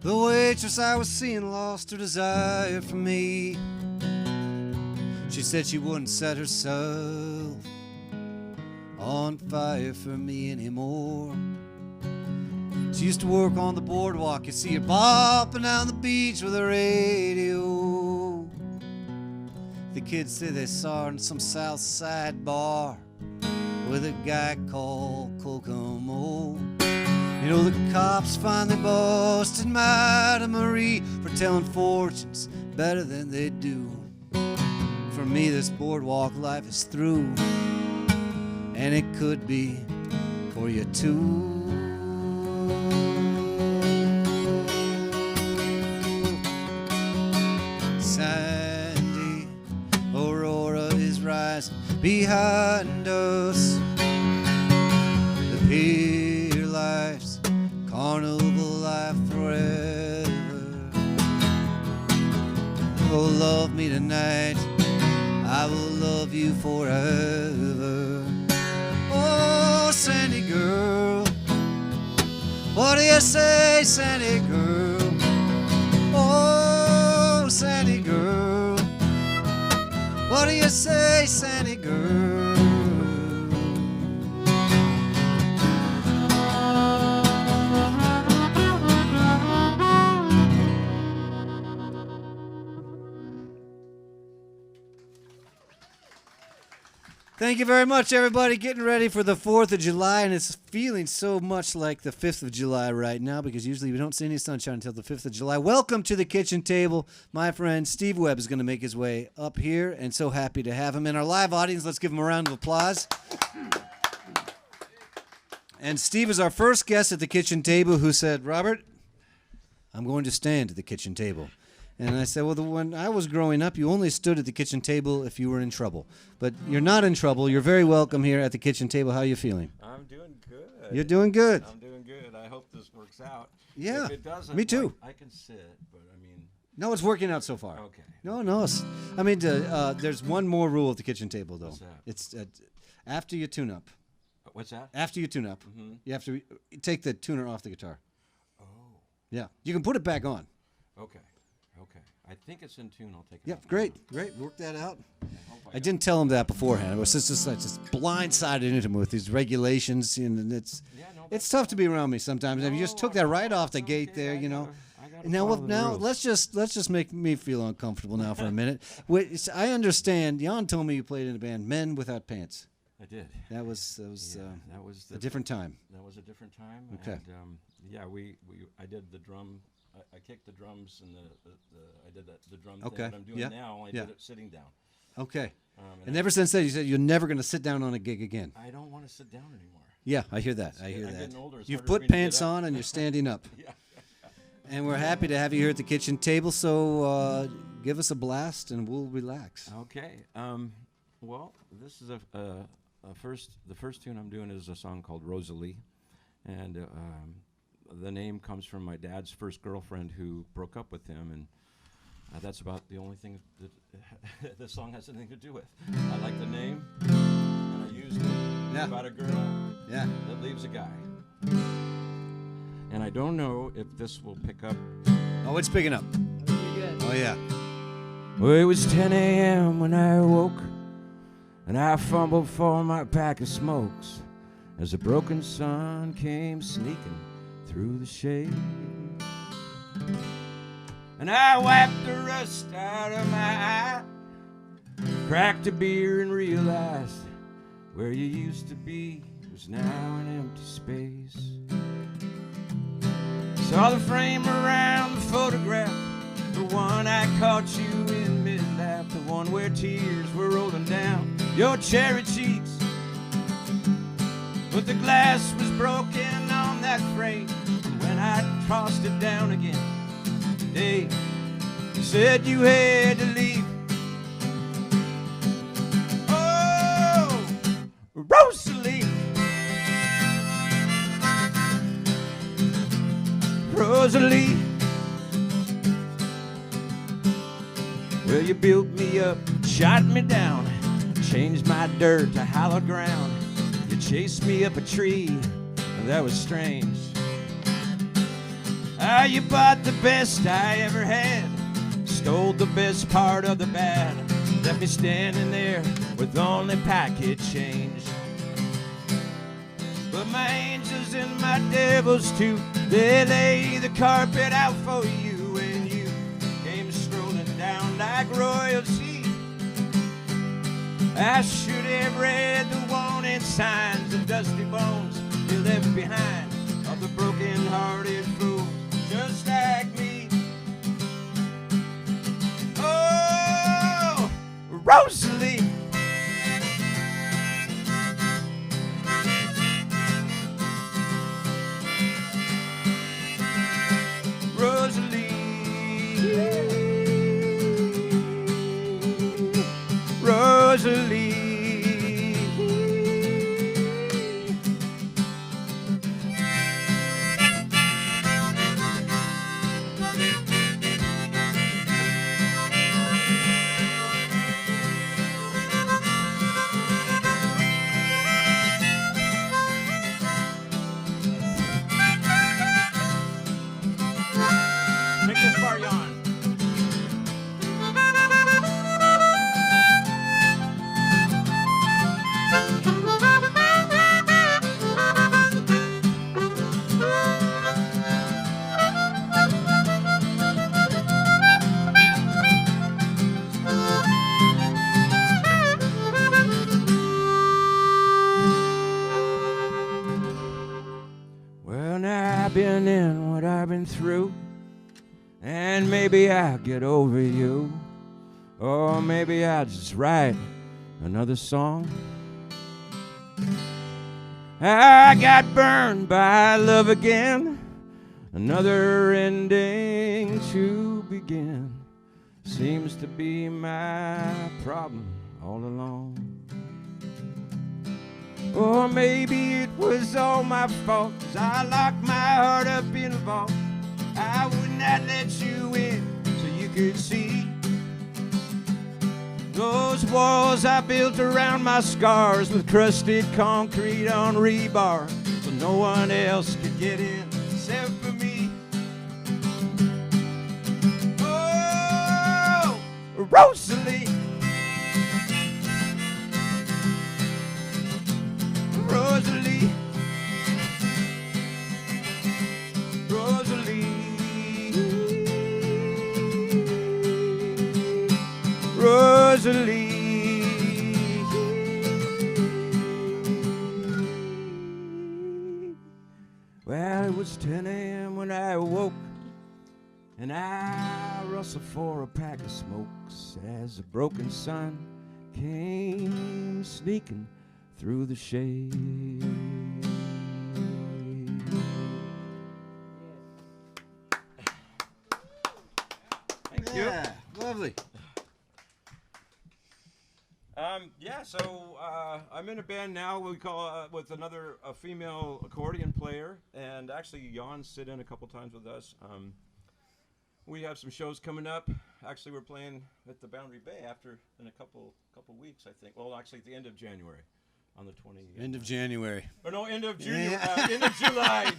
the waitress I was seeing lost her desire for me. She said she wouldn't set herself on fire for me anymore. She used to work on the boardwalk. You see her bopping down the beach with a radio. The kids say they saw her in some South Side bar with a guy called Kokomo. You know, the cops finally busted Madame Marie for telling fortunes better than they do. For me, this boardwalk life is through, and it could be for you too. Sandy, Aurora is rising behind us. The pier life's carnival life forever. Oh, love me tonight, I will love you forever. Oh, Sandy girl, what do you say, Sandy girl? Oh, Sandy girl, what do you say, Sandy girl? Thank you very much, everybody. Getting ready for the 4th of July, and it's feeling so much like the 5th of July right now because usually we don't see any sunshine until the 5th of July. Welcome to the kitchen table. My friend Steve Webb is going to make his way up here, and so happy to have him in our live audience. Let's give him a round of applause. And Steve is our first guest at the kitchen table who said, Robert, I'm going to stand at the kitchen table. And I said, well, when I was growing up, you only stood at the kitchen table if you were in trouble. But you're not in trouble. You're very welcome here at the kitchen table. How are you feeling? I'm doing good. You're doing good. I'm doing good. I hope this works out. Yeah, if it doesn't, me too. I can sit, but I mean... No, it's working out so far. Okay. No. I mean, there's one more rule at the kitchen table, though. What's that? It's after you tune up. What's that? After you tune up, you have to take the tuner off the guitar. Oh. Yeah. You can put it back on. Okay. I think it's in tune. I'll take it. Yep, great. Work that out. hope I didn't tell him that beforehand. I was just blindsided into him with these regulations, and it's tough to be around me sometimes. And you just took that right off the gate there, you know. Now let's just make me feel uncomfortable now for a minute. Wait, I understand. Jan told me you played in a band, Men Without Pants. I did. That was a different time. That was a different time. Okay. And, I did the drum. I kicked the drums and I did the drum Okay. thing that I'm doing now. I did it sitting down. Okay. And ever since then, you said you're never going to sit down on a gig again. I don't want to sit down anymore. Yeah, I hear that. I'm getting older. It's You've harder for me put to pants get up. on and you're standing up. Yeah. And we're happy to have you here at the kitchen table. So give us a blast and we'll relax. Okay. Well, this is the first tune I'm doing is a song called Rosalie, and the name comes from my dad's first girlfriend who broke up with him, and that's about the only thing that this song has anything to do with. I like the name, and I used it about a girl that leaves a guy. And I don't know if this will pick up. Oh, it's picking up. Pretty good. Oh, yeah. Well, it was 10 a.m. when I awoke, and I fumbled for my pack of smokes as the broken sun came sneaking through the shade. And I wiped the rust out of my eye, cracked a beer and realized where you used to be was now an empty space. Saw the frame around the photograph, the one I caught you in mid-laugh, the one where tears were rolling down your cherry cheeks. But the glass was broken on that frame, and when I tossed it down again today, you said you had to leave. Oh, Rosalie, Rosalie. Well, you built me up, shot me down, changed my dirt to hollow ground. You chased me up a tree, that was strange. You bought the best I ever had, stole the best part of the bad, left me standing there with only pocket change. But my angels and my devils too, they lay the carpet out for you, and you came strolling down like royalty. I should have read the warning signs of dusty bones you left behind, of the broken-hearted fools just like me. Oh, Rosalie. Rosalie, Rosalie. Take this bar yarn. Well, now I've been in what I've been through, and maybe I'll get over you, or maybe I'll just write another song. I got burned by love again, another ending to begin. Seems to be my problem all along. Or maybe it was all my fault, 'cause I locked my heart up in a vault. I would not let you in so you could see those walls I built around my scars with crusted concrete on rebar, so no one else could get in except for me. Oh, Rosalie, Rosalie, Rosalie, Rosalie. Well, it was 10 a.m. when I awoke, and I rustled for a pack of smokes as the broken sun came sneaking through the shade. Thank you. Yeah, lovely. So I'm in a band now. We call with another female accordion player, and actually Jan's sit in a couple times with us. We have some shows coming up. Actually, we're playing at the Boundary Bay in a couple weeks, I think. Well, actually, at the end of January, on the 20th. End of January. Or no, end of June. Yeah. End of July.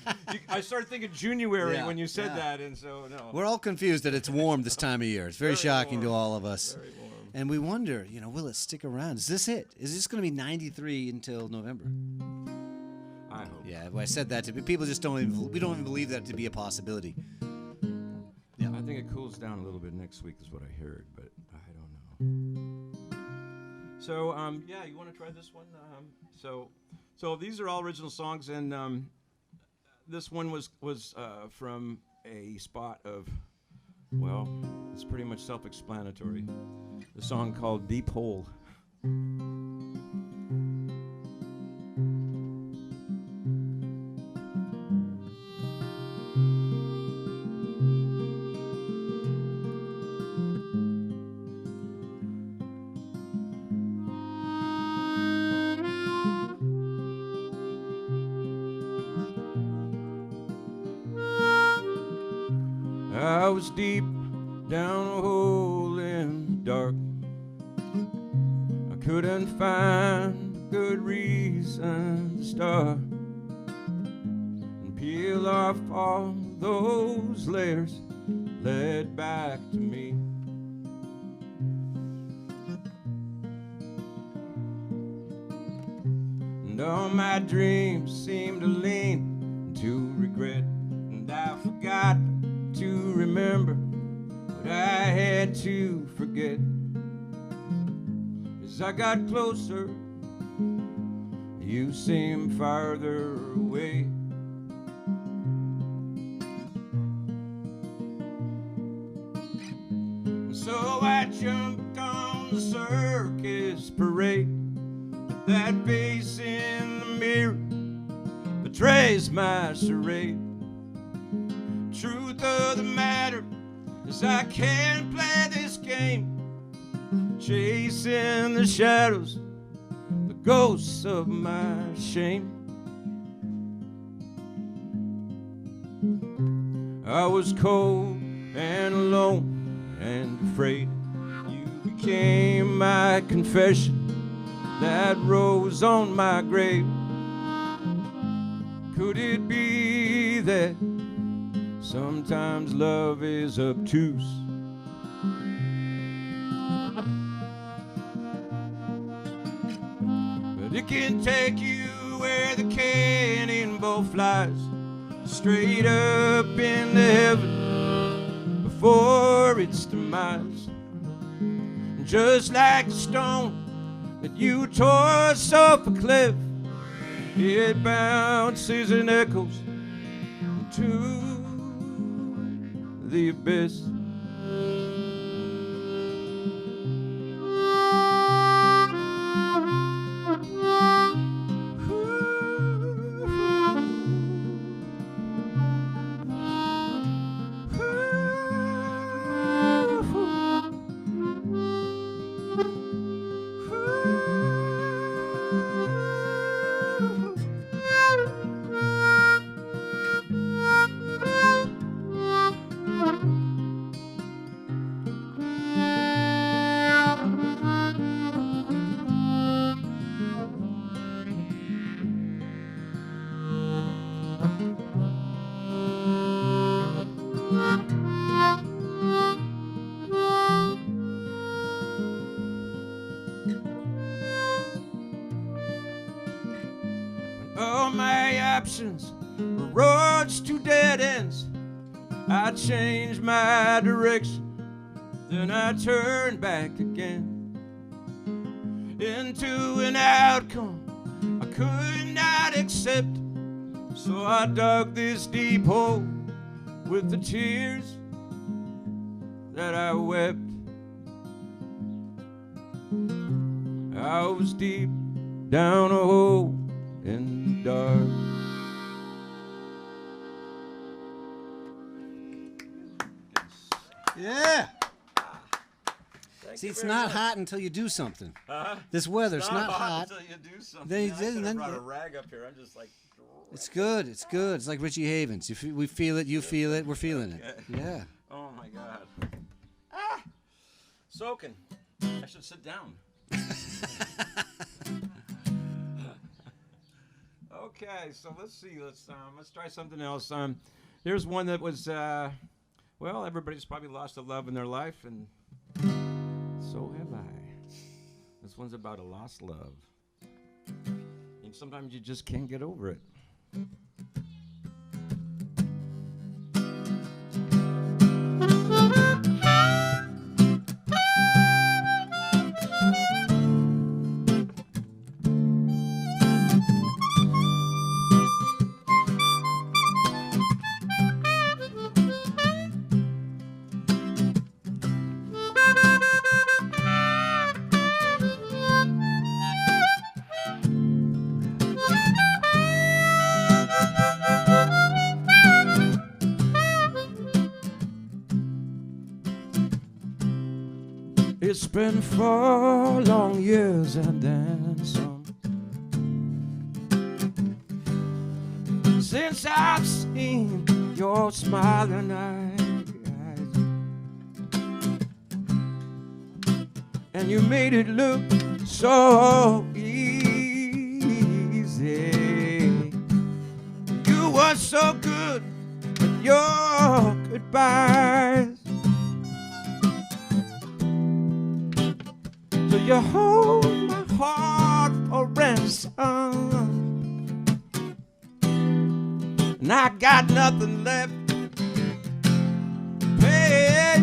I started thinking January Yeah, when you said yeah. that, and so no. We're all confused that it's warm this time of year. It's very shocking to warm. all of us. Very warm. And we wonder, will it stick around? Is this it? Is this going to be 93 until November? I hope. Yeah, well, I said that to people just we don't even believe that to be a possibility. Yeah. I think it cools down a little bit next week is what I heard, but I don't know. So, yeah, you want to try this one? So these are all original songs, and this one was from a spot of, well, it's pretty much self-explanatory. The song called Deep Hole. I was deep down a hole in the dark. I couldn't find a good reason to start and peel off all those layers led back to me. And all my dreams seemed to lean to regret, and I forgot to remember what I had to forget. As I got closer, you seemed farther away. And so I jumped on the circus parade, but that face in the mirror betrays my charade. Truth of the matter is I can't play this game, chasing the shadows, the ghosts of my shame. I was cold and alone and afraid. You became my confession that rose on my grave. Could it be that sometimes love is obtuse? But it can take you where the cannonball flies, straight up into heaven before its demise. Just like the stone that you tossed off a cliff, it bounces and echoes to the abyss. my options were roads to dead ends. I changed my direction, then I turned back again into an outcome I could not accept. So I dug this deep hole with the tears that I wept. I was deep down a hole in the dark. Yeah. Thank See, you it's very not much. hot until you do something. Uh-huh. This weather, it's not hot. until you do something. Then you I did, could and have then- brought a rag up here. I'm just like. It's good. It's good. It's like Richie Havens. We feel it. You feel it. We're feeling it. Okay. Yeah. Oh my God. Ah, soaking. I should sit down. Okay, so let's see. Let's try something else. Here's one that was well, everybody's probably lost a love in their life, and so have I. This one's about a lost love, and sometimes you just can't get over it. It's been 4 long years and then some since I've seen your smiling eyes, and you made it look so easy. You were so good with your goodbyes. So you hold my heart for ransom, and I got nothing left to pay.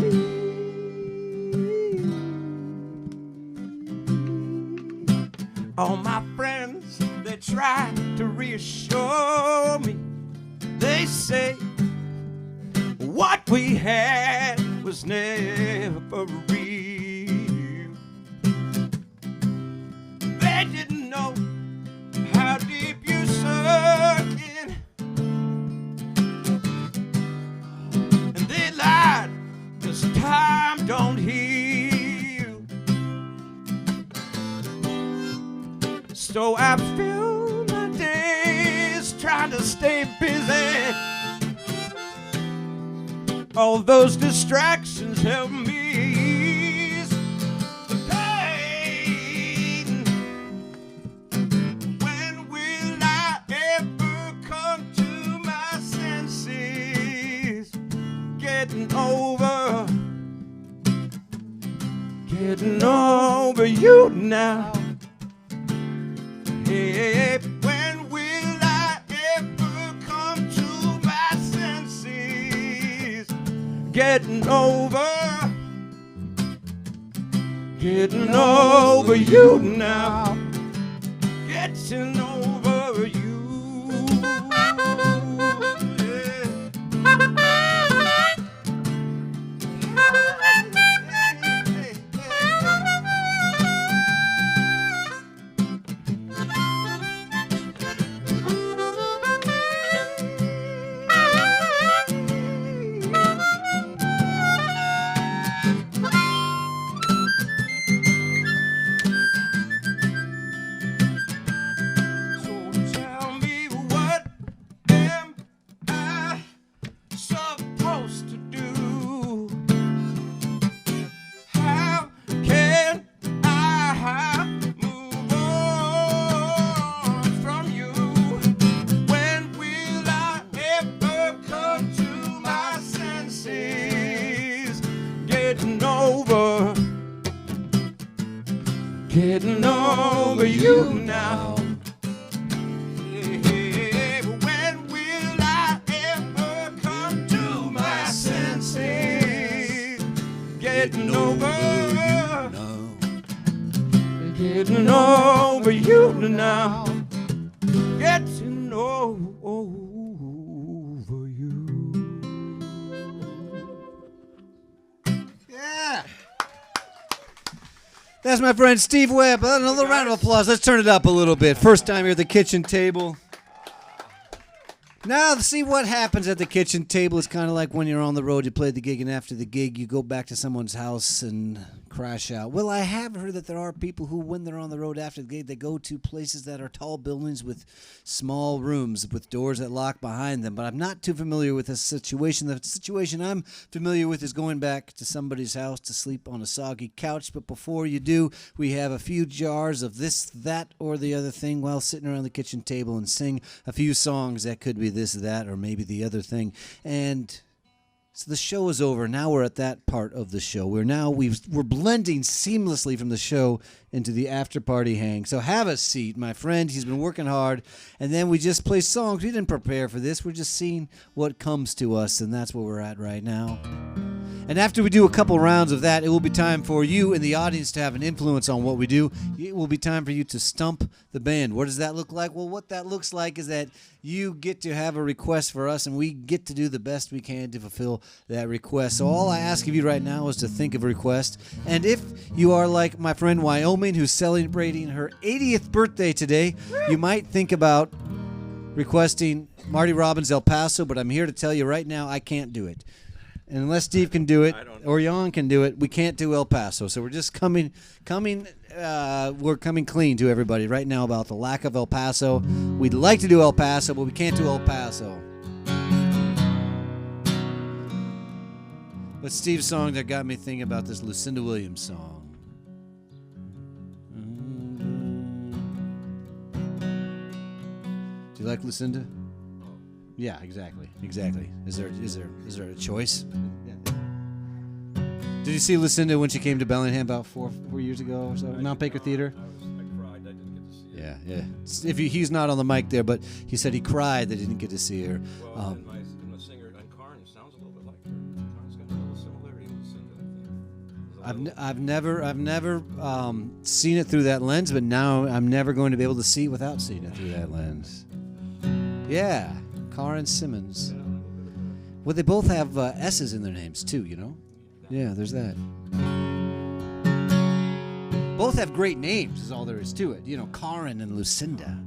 All my friends, they try to reassure me. They say what we had was never real. They didn't know how deep you sunk in, and they lied, 'cause time don't heal. So I fill my days trying to stay busy. All those distractions help me ease the pain. When will I ever come to my senses? Getting over you now. Hey, when will I ever come to my senses? Getting over you now. Getting over you. Getting over you now. Yeah. getting over now. getting over you now. Getting over you. Yeah. That's my friend Steve Webb. Another round of applause. Let's turn it up a little bit. First time here at the kitchen table. Now, see what happens at the kitchen table is kind of like when you're on the road, you play the gig, and after the gig, you go back to someone's house and crash out. Well, I have heard that there are people who, when they're on the road after the gig, they go to places that are tall buildings with small rooms with doors that lock behind them. But I'm not too familiar with this situation. The situation I'm familiar with is going back to somebody's house to sleep on a soggy couch. But before you do, we have a few jars of this, that, or the other thing while sitting around the kitchen table and sing a few songs that could be this, that, or maybe the other thing. And so the show is over. Now we're at that part of the show. We're blending seamlessly from the show into the after party hang. So have a seat, my friend. He's been working hard. And then we just play songs. We didn't prepare for this. We're just seeing what comes to us, and that's where we're at right now. And after we do a couple rounds of that, it will be time for you in the audience to have an influence on what we do. It will be time for you to stump the band. What does that look like? Well, what that looks like is that you get to have a request for us, and we get to do the best we can to fulfill that request. So all I ask of you right now is to think of a request. And if you are like my friend Wyoming, who's celebrating her 80th birthday today, you might think about requesting Marty Robbins' El Paso, but I'm here to tell you right now I can't do it. And unless Steve can do it or Jan can do it, we can't do El Paso. So we're just coming clean to everybody right now about the lack of El Paso. We'd like to do El Paso, but we can't do El Paso. But Steve's song that got me thinking about this Lucinda Williams song. Do you like Lucinda? Yeah, exactly. Is there a choice? Did you see Lucinda when she came to Bellingham about 4 years ago or so? Mount Baker Theater? I cried. I didn't get to see her. Yeah. He's not on the mic there, but he said he cried that he didn't get to see her. Well, and the singer, and Karen sounds a little bit like her. Karen's got a little similarity to Lucinda, I think. I've never seen it through that lens, but now I'm never going to be able to see it without seeing it through that lens. Yeah. Karen Simmons. Well, they both have S's in their names, too, you know? Yeah, there's that. Both have great names, is all there is to it. You know, Karen and Lucinda.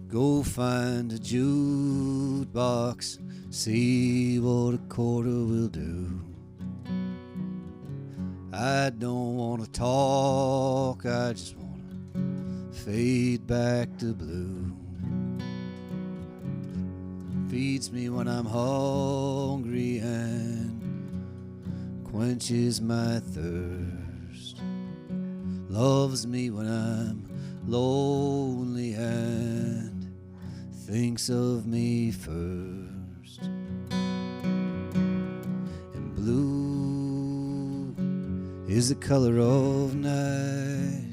Go find a jukebox, see what a quarter will do. I don't want to talk, I just want to fade back to blue. Feeds me when I'm hungry and quenches my thirst. Loves me when I'm lonely and thinks of me first. And blue is the color of night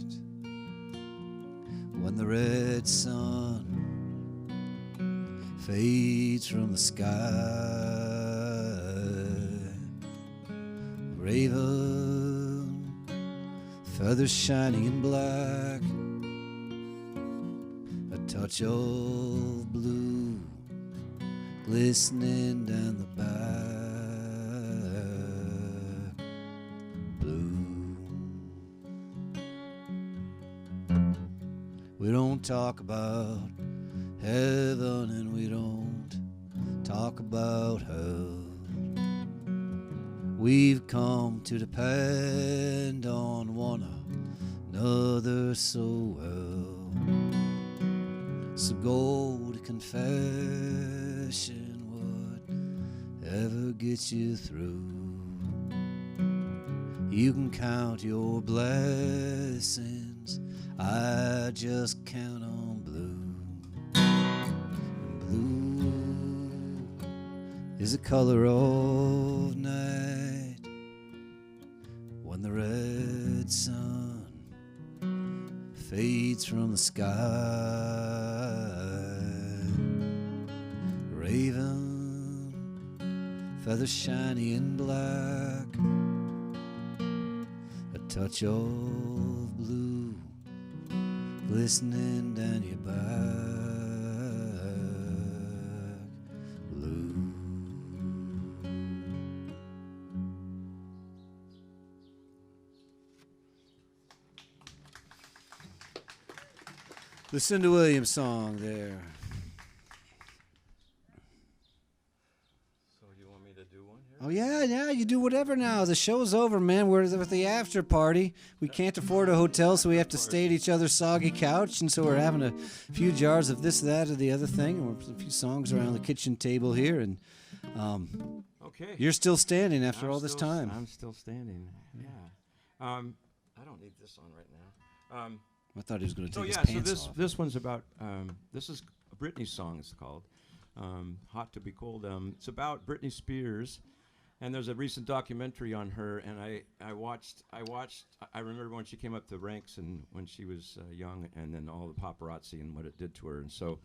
when the red sun fades from the sky. Raven, feathers shining in black, a touch of blue glistening down the back. We don't talk about heaven and we don't talk about hell. We've come to depend on one another so well. So go to confession, whatever gets you through. You can count your blessings, I just count on blue. Blue is the color of night when the red sun fades from the sky. feathers shiny and black, a touch of blue glistening down your back, blue. The Cinda Williams song there. So you want me to do one here? Oh, yeah, you do whatever now. The show's over, man. We're at the after party. We can't afford a hotel, so we have to stay at each other's soggy couch, and so we're having a few jars of this, that, or the other thing, and a few songs around the kitchen table here, and Okay. you're still standing after I'm all this still time. I'm still standing. Yeah. I don't need this on right now. I thought he was going to So take yeah, his so pants this off. this one's about this is a Britney song. It's called "Hot to Be Cold." It's about Britney Spears, and there's a recent documentary on her. And I watched. I remember when she came up the ranks and when she was young, and then all the paparazzi and what it did to her. And so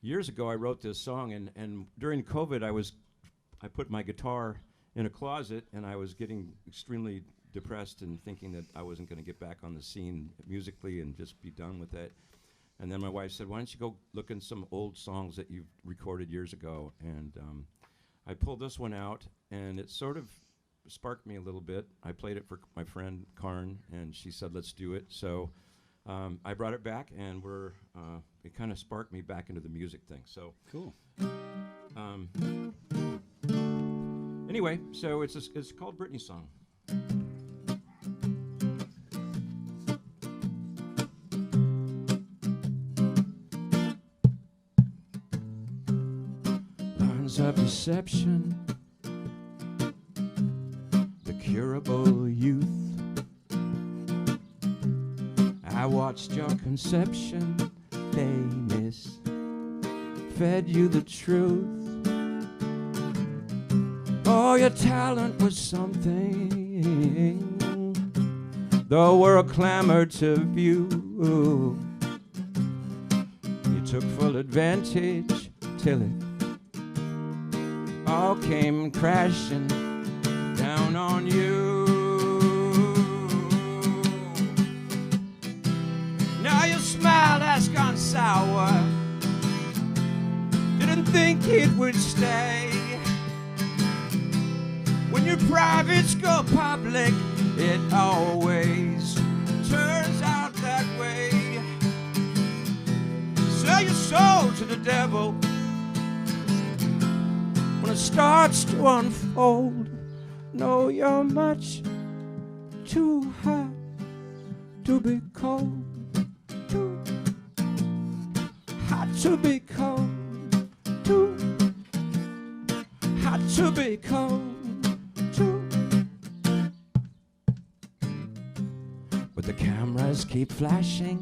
years ago, I wrote this song, and during COVID, I put my guitar in a closet, and I was getting extremely depressed and thinking that I wasn't going to get back on the scene musically and just be done with it. And then my wife said, why don't you go look in some old songs that you've recorded years ago? And I pulled this one out, and it sort of sparked me a little bit. I played it for my friend Karn, and she said, let's do it. So I brought it back, and it kind of sparked me back into the music thing. So Cool. Anyway, so it's called Britney Song. Lines of deception, the curable youth. I watched your conception, famous, fed you the truth. Oh, your talent was something the world clamored to view. You took full advantage till it all came crashing down on you. Now your smile has gone sour. Didn't think it would stay. When your privates go public, it always turns out that way. Sell your soul to the devil when it starts to unfold. Know you're much too hot to be cold. Too hot to be cold. Too hot to be cold. But the cameras keep flashing.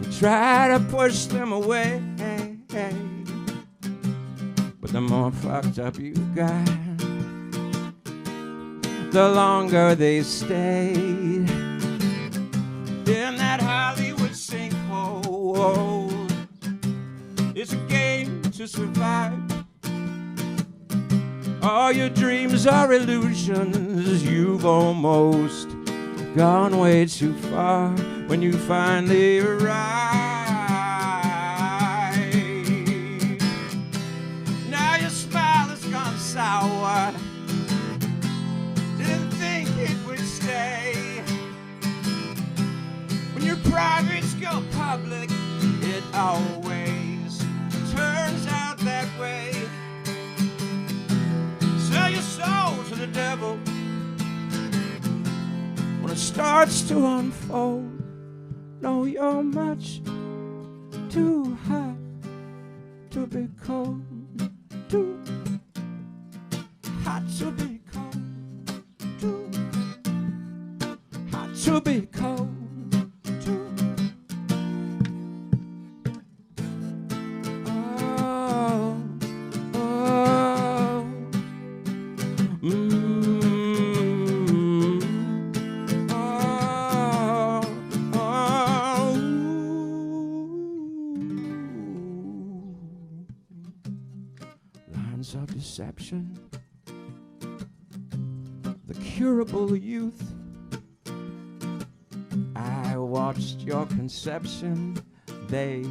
You try to push them away, but the more fucked up you got, the longer they stayed in that Hollywood sinkhole. It's a game to survive. All your dreams are illusions. You've almost gone way too far when you finally arrive. Now your smile has gone sour. Didn't think it would stay. When your privates go public, it always turns out that way. Sell your soul to the devil when it starts to unfold. No, you're much too hot to be cold. Too hot to be cold. Too hot to be cold. Too. Oh, oh. Weapons of deception, the curable youth. I watched your conception, they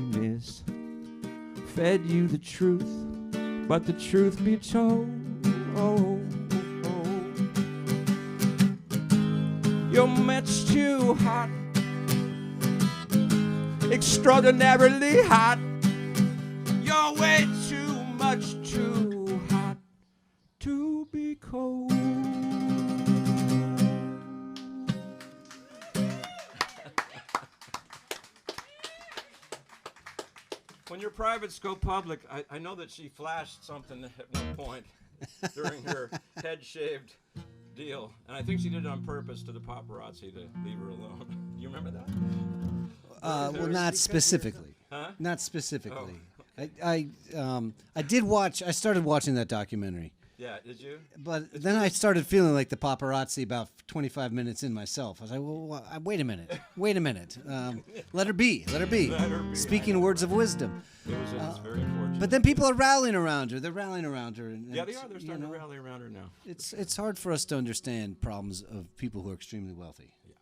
fed you the truth, but the truth be told, you're much too hot, extraordinarily hot. You're way too much too hot to be cold. When your privates go public, I know that she flashed something at one point during her head-shaved deal, and I think she did it on purpose to the paparazzi to leave her alone. You remember that? Well, not specifically. Huh? Not specifically. Oh. I did watch. I started watching that documentary. Yeah, did you? But then I started feeling like the paparazzi about 25 minutes in myself. I was like, well, wait a minute. Let her be. Let her be. Let her be. Speaking words of wisdom. It's very unfortunate. But then people are rallying around her. They're rallying around her. And yeah, they are. They're starting to rally around her now. It's hard for us to understand problems of people who are extremely wealthy. Yeah.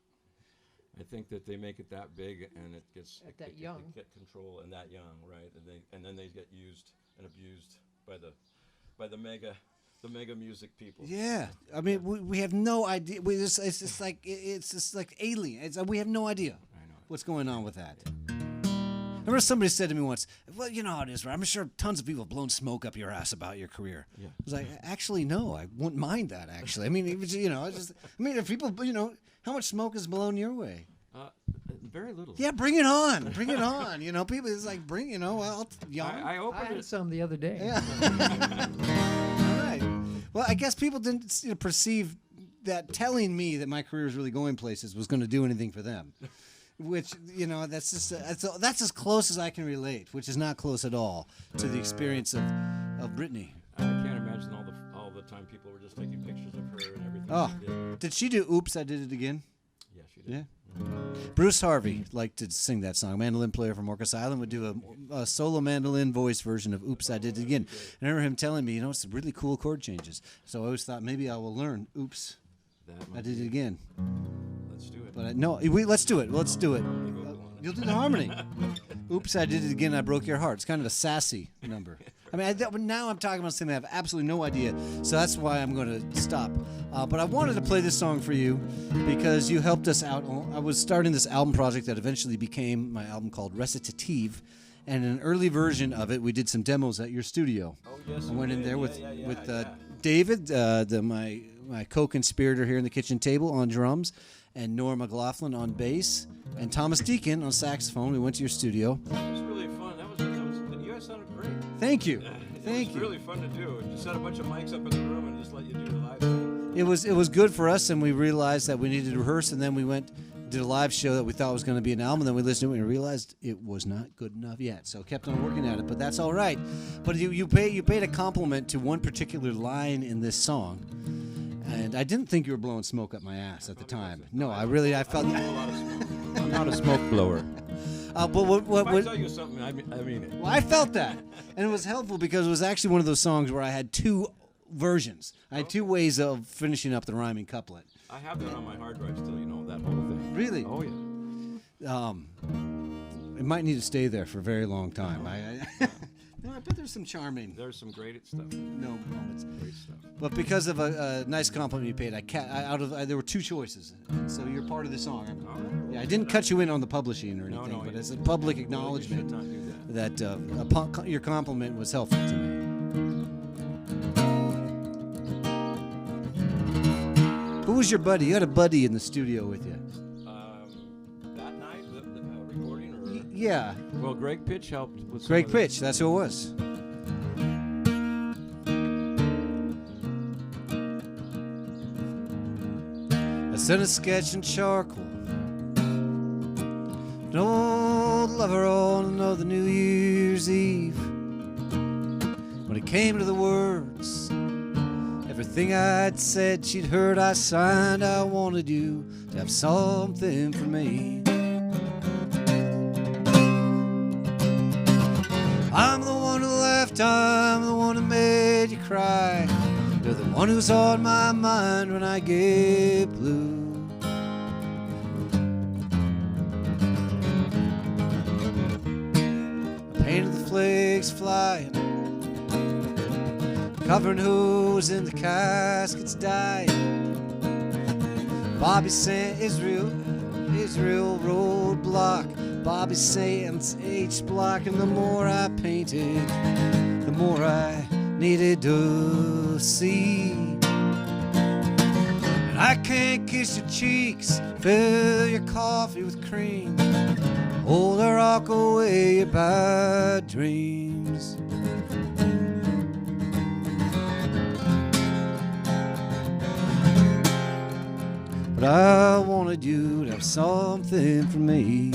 I think that they make it that big and it gets young. They get control and that young, right? And then they get used and abused by the mega music people. Yeah, I mean, we have no idea. It's just like alien. We have no idea what's going on with that. I remember somebody said to me once, "Well, you know how it is, right? I'm sure tons of people have blown smoke up your ass about your career." Yeah. I was like, actually, no, I wouldn't mind that. Actually, I mean, it was, if people, how much smoke is blown your way? Very little. Yeah, bring it on, bring it on. People, it's like I opened I had it. some the other day. Yeah. All right. Well, I guess people didn't perceive that telling me that my career is really going places was going to do anything for them. Which, that's just that's as close as I can relate, which is not close at all to the experience of Britney. I can't imagine all the time people were just taking pictures of her and everything. Oh, she did. did she do "Oops, I Did It Again"? Yeah, she did. Yeah. Bruce Harvey liked to sing that song. Mandolin player from Orcas Island would do a solo mandolin voice version of "Oops, I Did It Again." And I remember him telling me, it's really cool chord changes. So I always thought maybe I will learn "Oops, I Did It Again." Let's do it. But let's do it. Let's do it. You'll do the harmony. "Oops, I Did It Again, I Broke Your Heart." It's kind of a sassy number. I mean, now I'm talking about something I have absolutely no idea, so that's why I'm going to stop. But I wanted to play this song for you because you helped us out. I was starting this album project that eventually became my album called Recitative, and in an early version of it, we did some demos at your studio. Oh, yes. I went in there with yeah. David, my co-conspirator here in the kitchen table, on drums, and Nora McLaughlin on bass, and Thomas Deacon on saxophone. We went to your studio. That was really fun. You guys sounded great. Thank you. It was really fun to do. Just set a bunch of mics up in the room and just let you do the live thing. It was good for us, and we realized that we needed to rehearse, and then we did a live show that we thought was going to be an album, and then we listened to it and realized it was not good enough yet. So kept on working at it, but that's all right. But you paid a compliment to one particular line in this song, and I didn't think you were blowing smoke up my ass at the time. No, I felt. I'm not a smoke blower. But what If I tell you something, I mean it. Well, I felt that, and it was helpful because it was actually one of those songs where I had two versions. I had two ways of finishing up the rhyming couplet. I have that on my hard drive still, that whole thing. Really? Oh, yeah. It might need to stay there for a very long time. I bet there's some charming. There's some great stuff. No moments. Great stuff. But because of a nice compliment you paid, there were two choices. So you're part of the song. Yeah, I didn't cut you in on the publishing or anything, but as a public acknowledgement that your compliment was helpful to me. Who was your buddy? You had a buddy in the studio with you. That night, the recording? Or? Yeah. Well, Greg Pitch helped with some Greg of the- Pitch, that's who it was. I sent a sketch in charcoal. An old lover on another New Year's Eve. When it came to the words, everything I'd said she'd heard, I signed. I wanted you to have something for me. I'm the one who left, I'm the one who made you cry. You're the one who's on my mind when I get blue. I painted the flags flying, covering who's in the caskets dying. Bobby sent Israel roadblock. Bobby Sands H block, and the more I painted, the more I needed to see. And I can't kiss your cheeks, fill your coffee with cream, hold or rock away your bad dreams. But I wanted you to have something for me.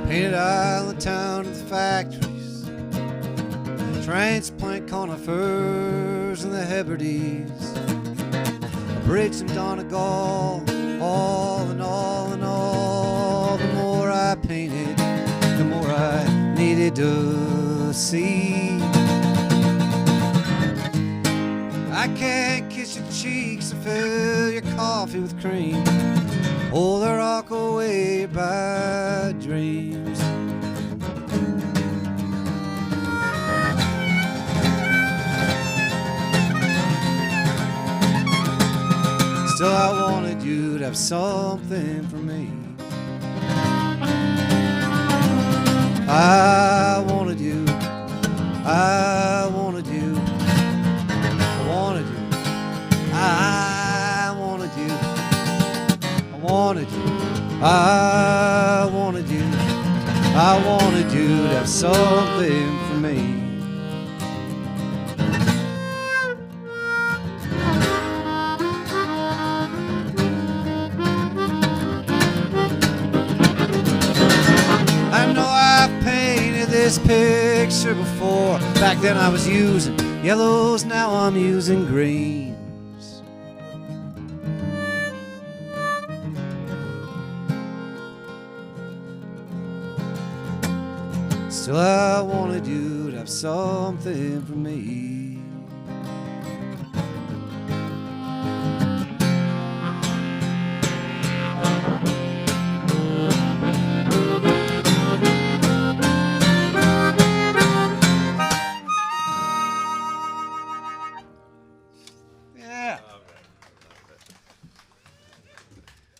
Painted island town and the factories, transplant conifers and the Hebrides, a bridge from Donegal, all in all in all. The more I painted, the more I needed to see. I can't kiss your cheeks or fill your coffee with cream, hold or rock away your bad dreams. Still I wanted you to have something for me. I wanted you, I wanted you, I wanted you, I wanted you, I wanted you, I wanted you, I wanted you to have something for me. I know I've painted this picture before. Back then I was using yellows, now I'm using greens. Still I wanted you to have something for me.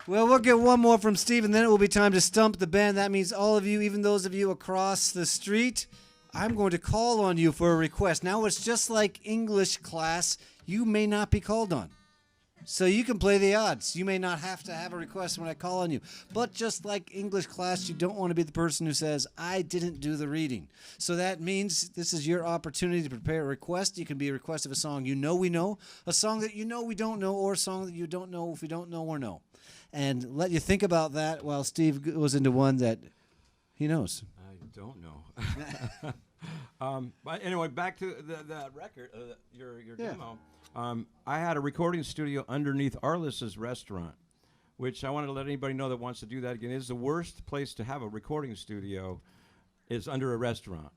Well, we'll get one more from Steve, and then it will be time to stump the band. That means all of you, even those of you across the street, I'm going to call on you for a request. Now, it's just like English class. You may not be called on. So you can play the odds. You may not have to have a request when I call on you. But just like English class, you don't want to be the person who says, I didn't do the reading. So that means this is your opportunity to prepare a request. You can be a request of a song you know we know, a song that you know we don't know, or a song that you don't know if we don't know or know. And let you think about that while Steve goes into one that he knows. I don't know. But anyway, back to the record, your demo. I had a recording studio underneath Arliss's restaurant, which I wanted to let anybody know that wants to do that again. It is the worst place to have a recording studio is under a restaurant,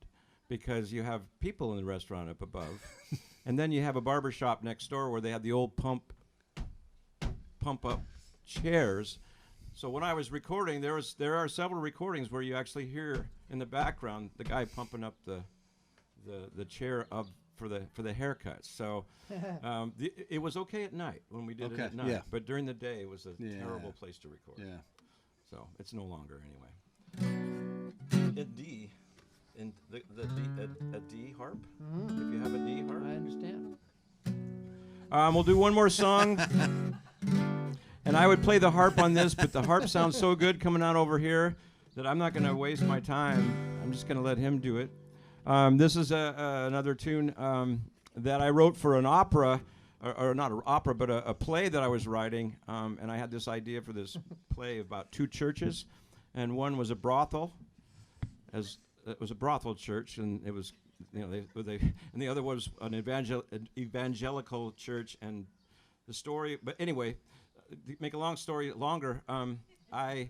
because you have people in the restaurant up above, and then you have a barber shop next door where they have the old pump up chairs. So when I was recording, there are several recordings where you actually hear in the background the guy pumping up the chair up for the haircuts. So it was okay at night when we did it at night, yeah. but during the day it was a terrible place to record. Yeah. So it's no longer anyway. a D, in the D, a D harp. If you have a D harp, I understand. we'll do one more song. And I would play the harp on this, but the harp sounds so good coming out over here that I'm not going to waste my time. I'm just going to let him do it. This is another tune that I wrote for an opera, or not an opera, but a play that I was writing. And I had this idea for this play about two churches, and one was a brothel, it was a brothel church, and it was, and the other was an evangelical church, and the story. But anyway, to make a long story longer, I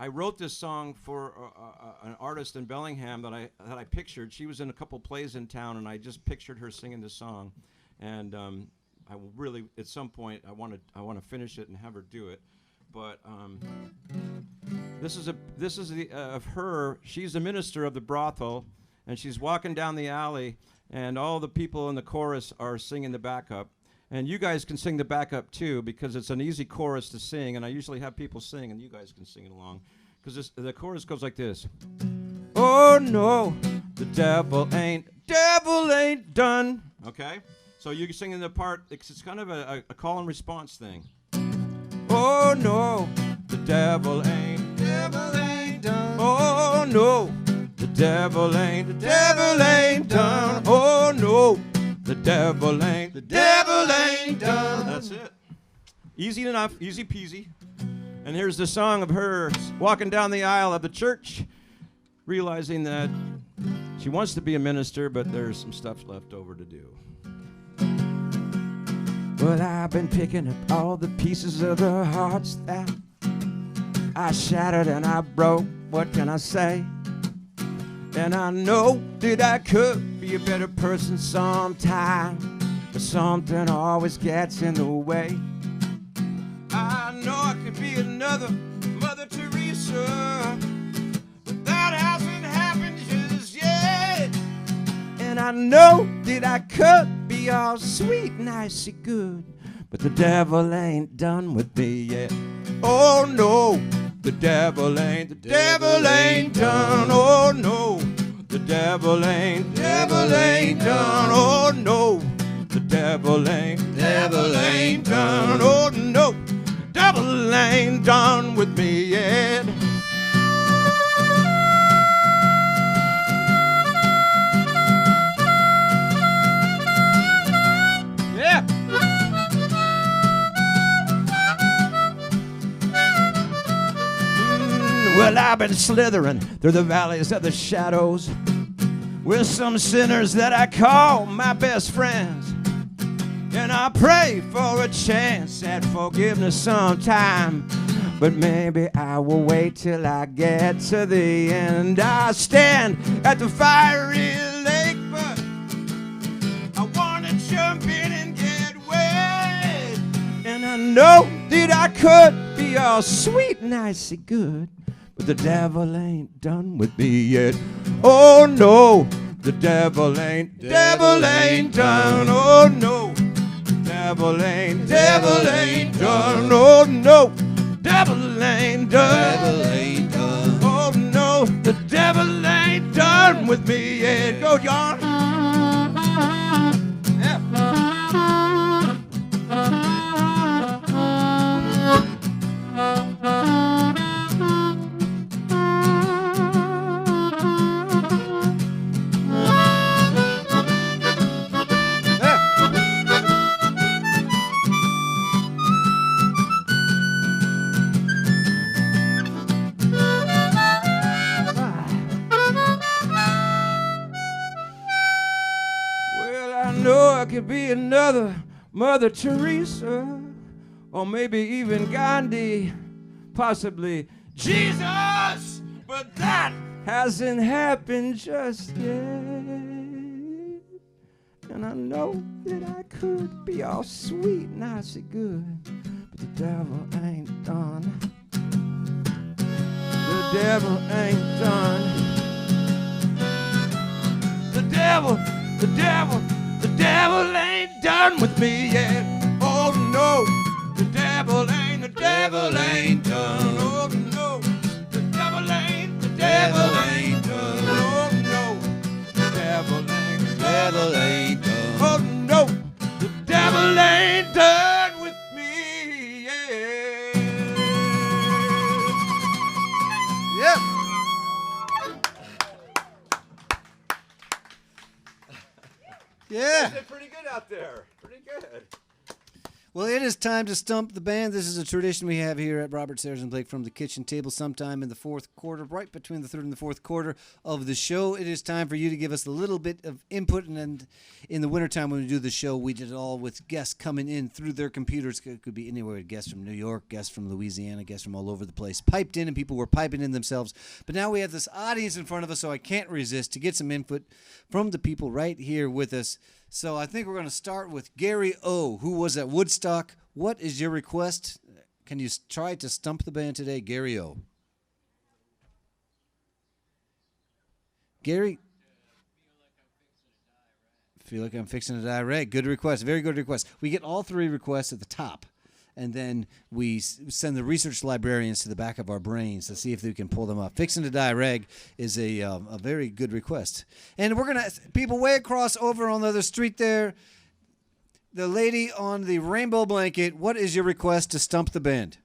wrote this song for an artist in Bellingham that I pictured. She was in a couple plays in town, and I just pictured her singing this song. And I will really, at some point, I want to finish it and have her do it. But this is of her. She's the minister of the brothel, and she's walking down the alley, and all the people in the chorus are singing the backup. And you guys can sing the backup too, because it's an easy chorus to sing, and I usually have people sing, and you guys can sing it along. Because the chorus goes like this. Oh no, the devil ain't done. Okay? So you can sing in the part, it's kind of a call and response thing. Oh no, the devil ain't done. Oh no, the devil ain't done. Oh no, the devil ain't done. That's it. Easy enough, easy peasy. And here's the song of her walking down the aisle of the church, realizing that she wants to be a minister, but there's some stuff left over to do. Well, I've been picking up all the pieces of the hearts that I shattered and I broke. What can I say? And I know that I could be a better person sometime, but something always gets in the way. I know I could be another Mother Teresa, but that hasn't happened just yet. And I know that I could be all sweet and icy good, but the devil ain't done with me yet. Oh no, the devil ain't done. Oh no, the devil ain't done. Oh no, the devil ain't done. Oh no, devil ain't done with me yet. Yeah. Well, I've been slithering through the valleys of the shadows with some sinners that I call my best friends. And I pray for a chance at forgiveness sometime, but maybe I will wait till I get to the end. I stand at the fiery lake, but I want to jump in and get wet. And I know that I could be all sweet and icy good, but the devil ain't done with me yet. Oh no, the devil ain't done. Oh no, the devil ain't done. Oh no, devil ain't done. Oh no, the devil ain't done with me yet. Go, John. Yeah. I could be another Mother Teresa, or maybe even Gandhi, possibly Jesus, but that hasn't happened just yet. And I know that I could be all sweet and icy good, but the devil ain't done. The devil ain't done. The devil ain't done with me yet. Oh no, the devil ain't done. Oh no, the devil ain't Yeah. did pretty good out there. Pretty good. Well, it is time to stump the band. This is a tradition we have here at Robert Sarazin Blake from the kitchen table sometime in the fourth quarter, right between the third and the fourth quarter of the show. It is time for you to give us a little bit of input. And in the wintertime when we do the show, we did it all with guests coming in through their computers. It could be anywhere. Guests from New York, guests from Louisiana, guests from all over the place. Piped in, and people were piping in themselves. But now we have this audience in front of us, so I can't resist to get some input from the people right here with us. So I think we're going to start with Gary O., who was at Woodstock. What is your request? Can you try to stump the band today, Gary O.? Gary? Feel like I'm fixing to die, right? Good request. Very good request. We get all three requests at the top, and then we send the research librarians to the back of our brains to see if they can pull them up. Fixing to die, reg, is a very good request. And we're going to, people way across over on the other street there, the lady on the rainbow blanket, what is your request to stump the band?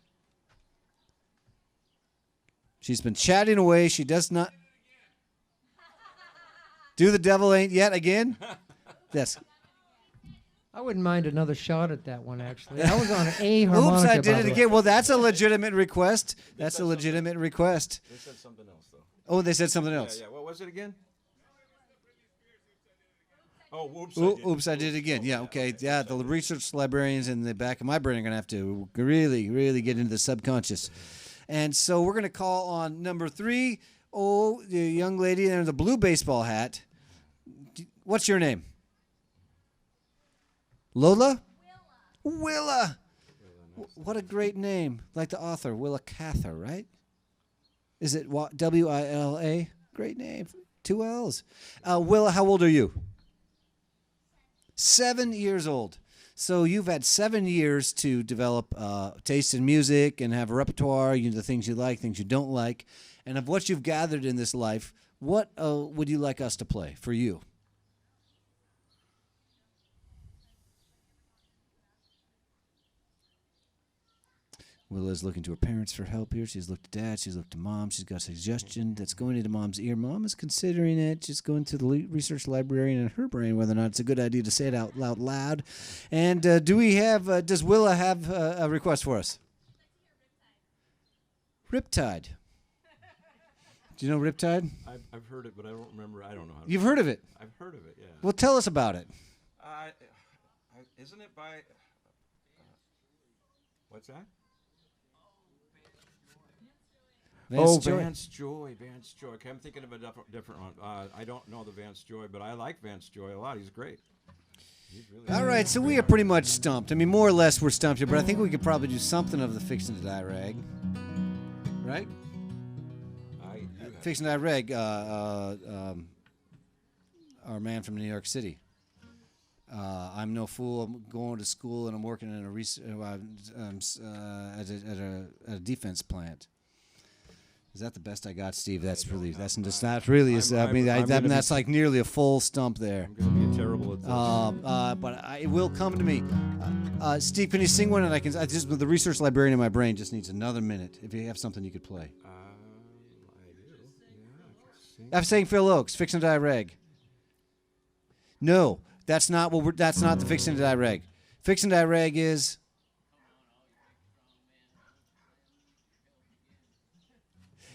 She's been chatting away. She does not. Do the devil ain't yet again? Yes. I wouldn't mind another shot at that one, actually. I was on A harmonica. Oops, I did by it the way. again. Well, that's a legitimate request. That's a legitimate request. They said something else, though. Oh, they said something else. Yeah, yeah. What was it again? Oh, whoops. Oops, I did it again. Yeah, okay. Yeah, the research librarians in the back of my brain are going to have to really, really get into the subconscious. And so we're going to call on number 3. Oh, the young lady in the blue baseball hat. What's your name? Lola? Willa. What a great name. Like the author, Willa Cather, right? Is it W-I-L-A? Great name. 2 L's. Willa, how old are you? 7 years old. So you've had 7 years to develop taste in music and have a repertoire, the things you like, things you don't like. And of what you've gathered in this life, what would you like us to play for you? Willa's looking to her parents for help here. She's looked at Dad. She's looked to Mom. She's got a suggestion that's going into Mom's ear. Mom is considering it. She's going to the research librarian in her brain whether or not it's a good idea to say it out loud. And do we have? Does Willa have a request for us? Riptide. Do you know Riptide? I've heard it, but I don't remember. I don't know how to. You've heard of it? I've heard of it, yeah. Well, tell us about it. Isn't it by... what's that? Vance Joy. Vance Joy. Okay, I'm thinking of a different one. I don't know the Vance Joy, but I like Vance Joy a lot. He's great. He's really All right, so we are pretty much stumped. I mean, more or less we're stumped here, but I think we could probably do something of the Fixin' to Die rag. Right? Fixin' to Die rag, our man from New York City. I'm no fool. I'm going to school and I'm working in at a defense plant. Is that the best I got, Steve? That's really that's not really. That's like nearly a full stump there. I'm going to be terrible at this. But it will come to me. Steve, can you sing one? And I just the research librarian in my brain just needs another minute. If you have something you could play. I do. Yeah, I can sing. I'm saying Phil Oakes, Fixin' to Die rag. No, that's not what that's not the Fixin' to Die rag. Fixin' to Die rag is.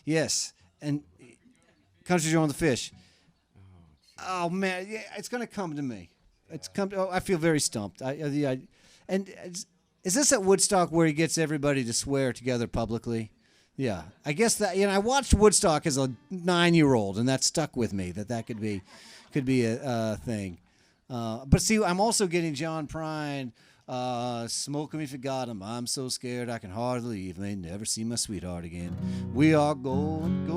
Yes, and Country Joe and the Fish. Oh man, yeah, it's gonna come to me. It's come. I feel very stumped. And is this at Woodstock where he gets everybody to swear together publicly? Yeah, I guess that. I watched Woodstock as a 9-year-old, and that stuck with me. That could be a thing. But see, I'm also getting John Prine. Smoke 'em if you got 'em. I'm so scared I can hardly leave. May never see my sweetheart again. We are going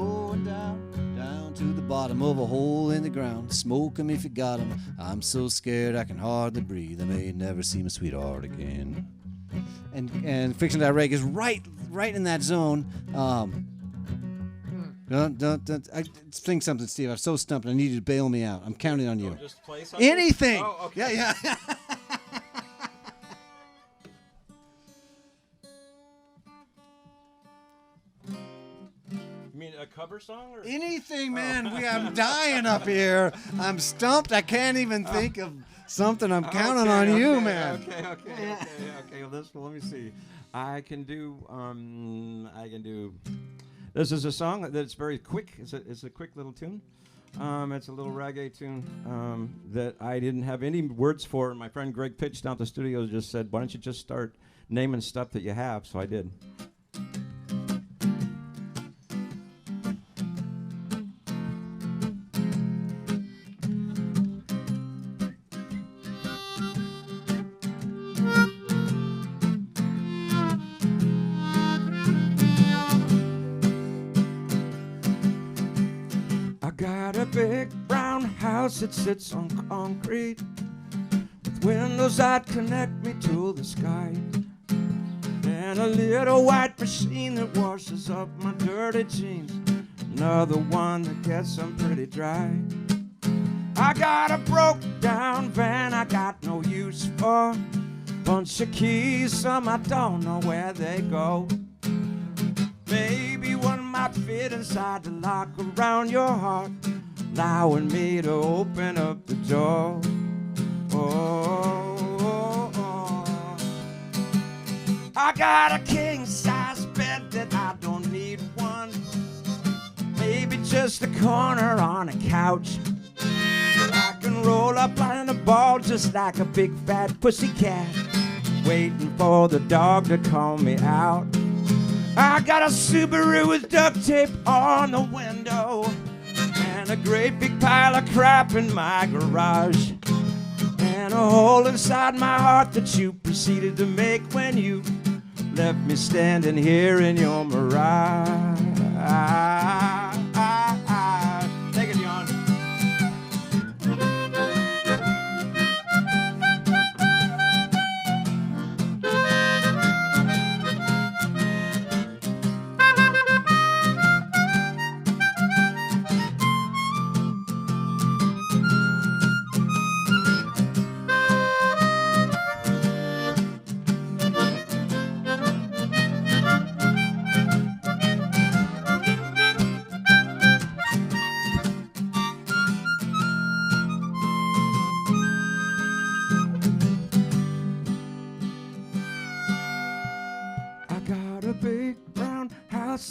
down to the bottom of a hole in the ground. Smoke 'em if you got 'em. I'm so scared I can hardly breathe. I may never see my sweetheart again. And Fixin' to Die rag is right in that zone. Sing something, Steve. I'm so stumped. I need you to bail me out. I'm counting on you. Just play something? Anything. Oh, okay. Yeah. You mean a cover song? Or? Anything, man. I'm dying up here. I'm stumped. I can't even think of something. I'm counting on you, man. Okay. Well, let me see. I can do. This is a song that's very quick. It's a quick little tune. It's a little reggae tune that I didn't have any words for. And my friend Greg Pitch down at the studio just said, "Why don't you just start naming stuff that you have?" So I did. Got a big brown house that sits on concrete, with windows that connect me to the sky, and a little white machine that washes up my dirty jeans, another one that gets them pretty dry. I got a broke down van I got no use for, bunch of keys, some I don't know where they go. Maybe one might fit inside the lock around your heart, allowing me to open up the door. I got a king-size bed that I don't need one, maybe just a corner on a couch. I can roll up on a ball just like a big fat pussycat, waiting for the dog to call me out. I got a Subaru with duct tape on the window, and a great big pile of crap in my garage, and a hole inside my heart that you proceeded to make when you left me standing here in your mirage. Take it, John.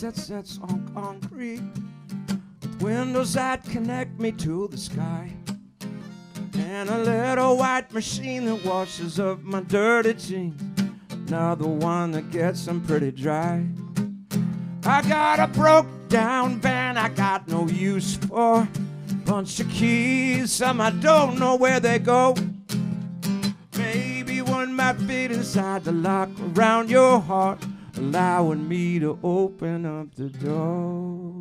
That sets on concrete, with windows that connect me to the sky, and a little white machine that washes up my dirty jeans, another one that gets them pretty dry. I got a broke down van I got no use for, bunch of keys, some I don't know where they go. Maybe one might fit inside the lock around your heart, allowing me to open up the door.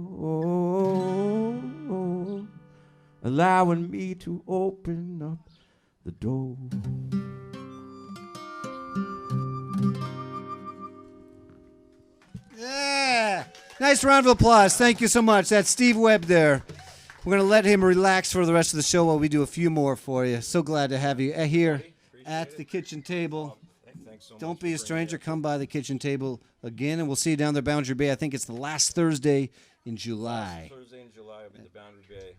Allowing me to open up the door. Yeah. Nice round of applause. Thank you so much. That's Steve Webb there. We're going to let him relax for the rest of the show while we do a few more for you. So glad to have you here at the kitchen table. So don't be a stranger. Come by the kitchen table again, and we'll see you down there, Boundary Bay. I think it's the last Thursday in July. Last Thursday in July, I'll be in the Boundary Bay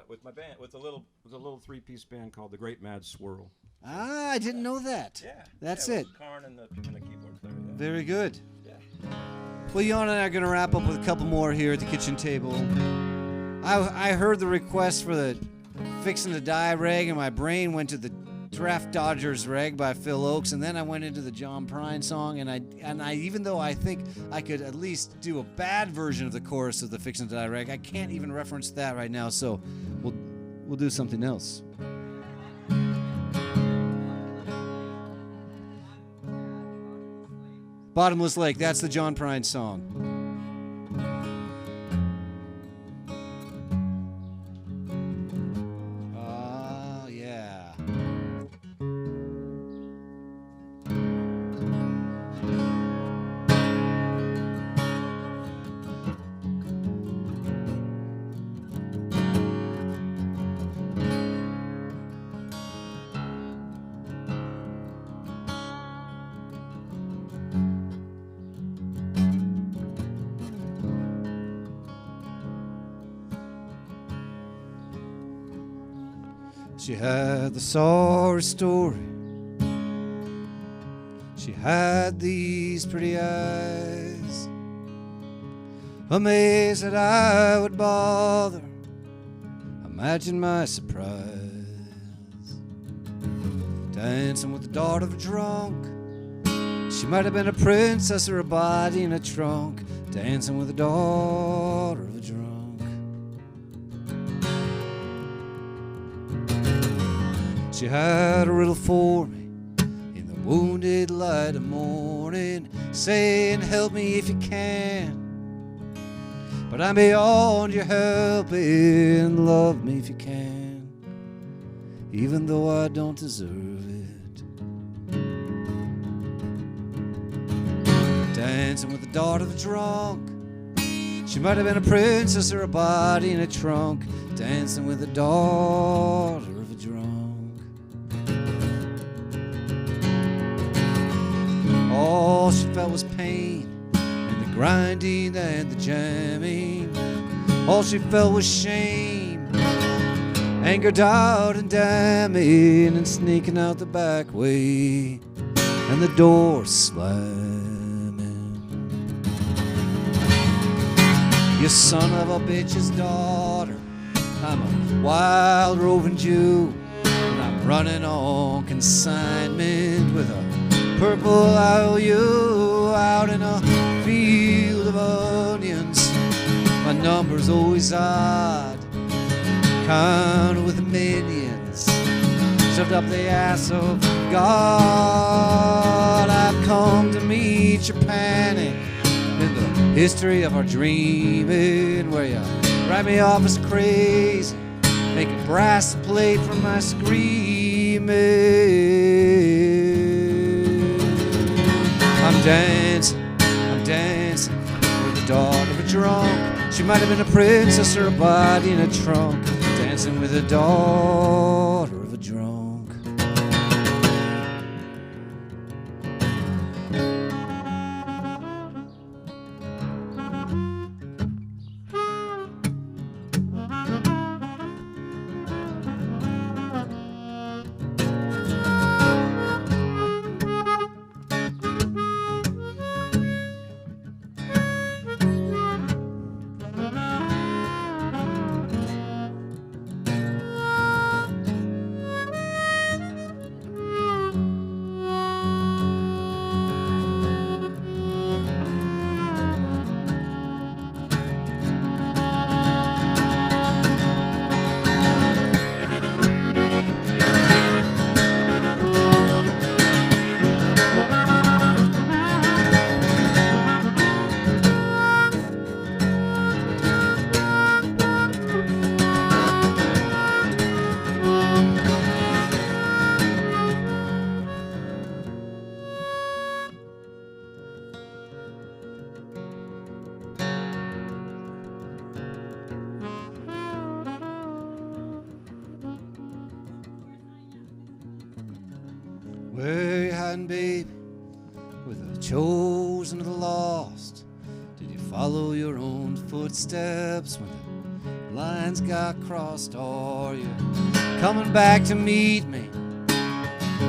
with my band, with a little 3-piece band called the Great Mad Swirl. Ah, I didn't know that. Yeah, that's it. it. Karn and the keyboard player. Yeah. Very good. Yeah. Well, Jan and I are going to wrap up with a couple more here at the kitchen table. I heard the request for the Fixin' to Die reg, and my brain went to the Draft Dodgers reg by Phil Oakes, and then I went into the John Prine song, and I even though I think I could at least do a bad version of the chorus of the Fixin' to Die reg, I can't even reference that right now, so we'll do something else. Bottomless Lake, that's the John Prine song. She had the sorry story. She had these pretty eyes, amazed that I would bother. Imagine my surprise, dancing with the daughter of a drunk. She might have been a princess or a body in a trunk, dancing with the daughter of a drunk. She had a riddle for me in the wounded light of morning, saying, help me if you can, but I'm beyond your helping. Love me if you can, even though I don't deserve it. Dancing with the daughter of a drunk. She might have been a princess or a body in a trunk, dancing with the daughter of a drunk. All she felt was pain, and the grinding and the jamming. All she felt was shame, anger, doubt, and damning, and sneaking out the back way, and the door slamming. You son of a bitch's daughter, I'm a wild roving Jew, and I'm running on consignment with a purple IOU out in a field of onions. My number's always odd, kind of with minions shoved up the ass of God. I've come to meet your panic in the history of our dreaming, where you write me off as crazy, make a brass plate from my screaming. I'm dancing with the daughter of a drunk. She might have been a princess or a body in a trunk, dancing with the daughter of a drunk. Where you hiding, baby, with the chosen of the lost? Did you follow your own footsteps when the lines got crossed? Or are you coming back to meet me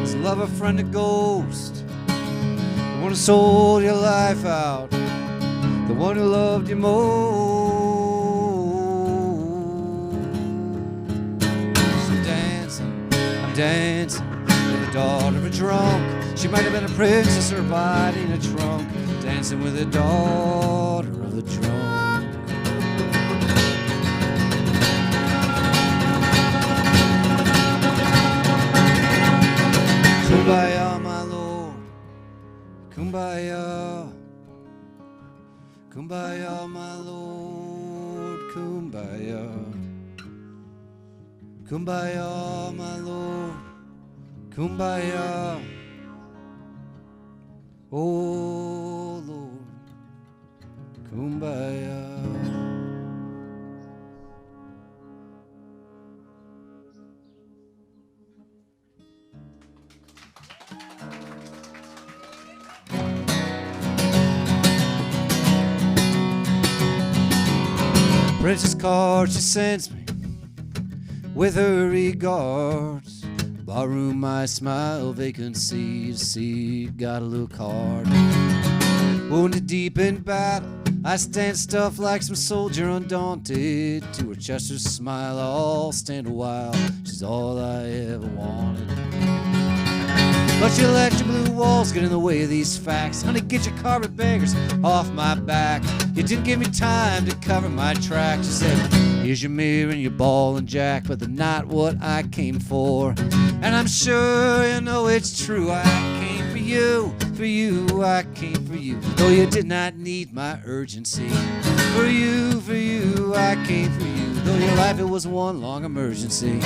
as a lover, friend, a ghost? The one who sold your life out, the one who loved you most. I'm dancing with the daughter of a drunk. She might have been a princess or a body in a trunk, dancing with the daughter of a drunk. Kumbaya, my lord, kumbaya. Kumbaya, my lord, kumbaya. Kumbaya, my lord, kumbaya. Oh Lord, kumbaya. Princess card she sends me with her regards. Barroom, I smile, vacancy to see, gotta look hard. Wounded deep in battle, I stand stuffed like some soldier undaunted. To her Chester's smile, I'll stand a while, she's all I ever wanted. But you let your blue walls get in the way of these facts. Honey, get your carpetbaggers off my back. You didn't give me time to cover my tracks. You said, here's your mirror and your ball and jack, but they're not what I came for. And I'm sure you know it's true. I came for you, I came for you. Though you did not need my urgency. For you, I came for you. Though your life, it was one long emergency.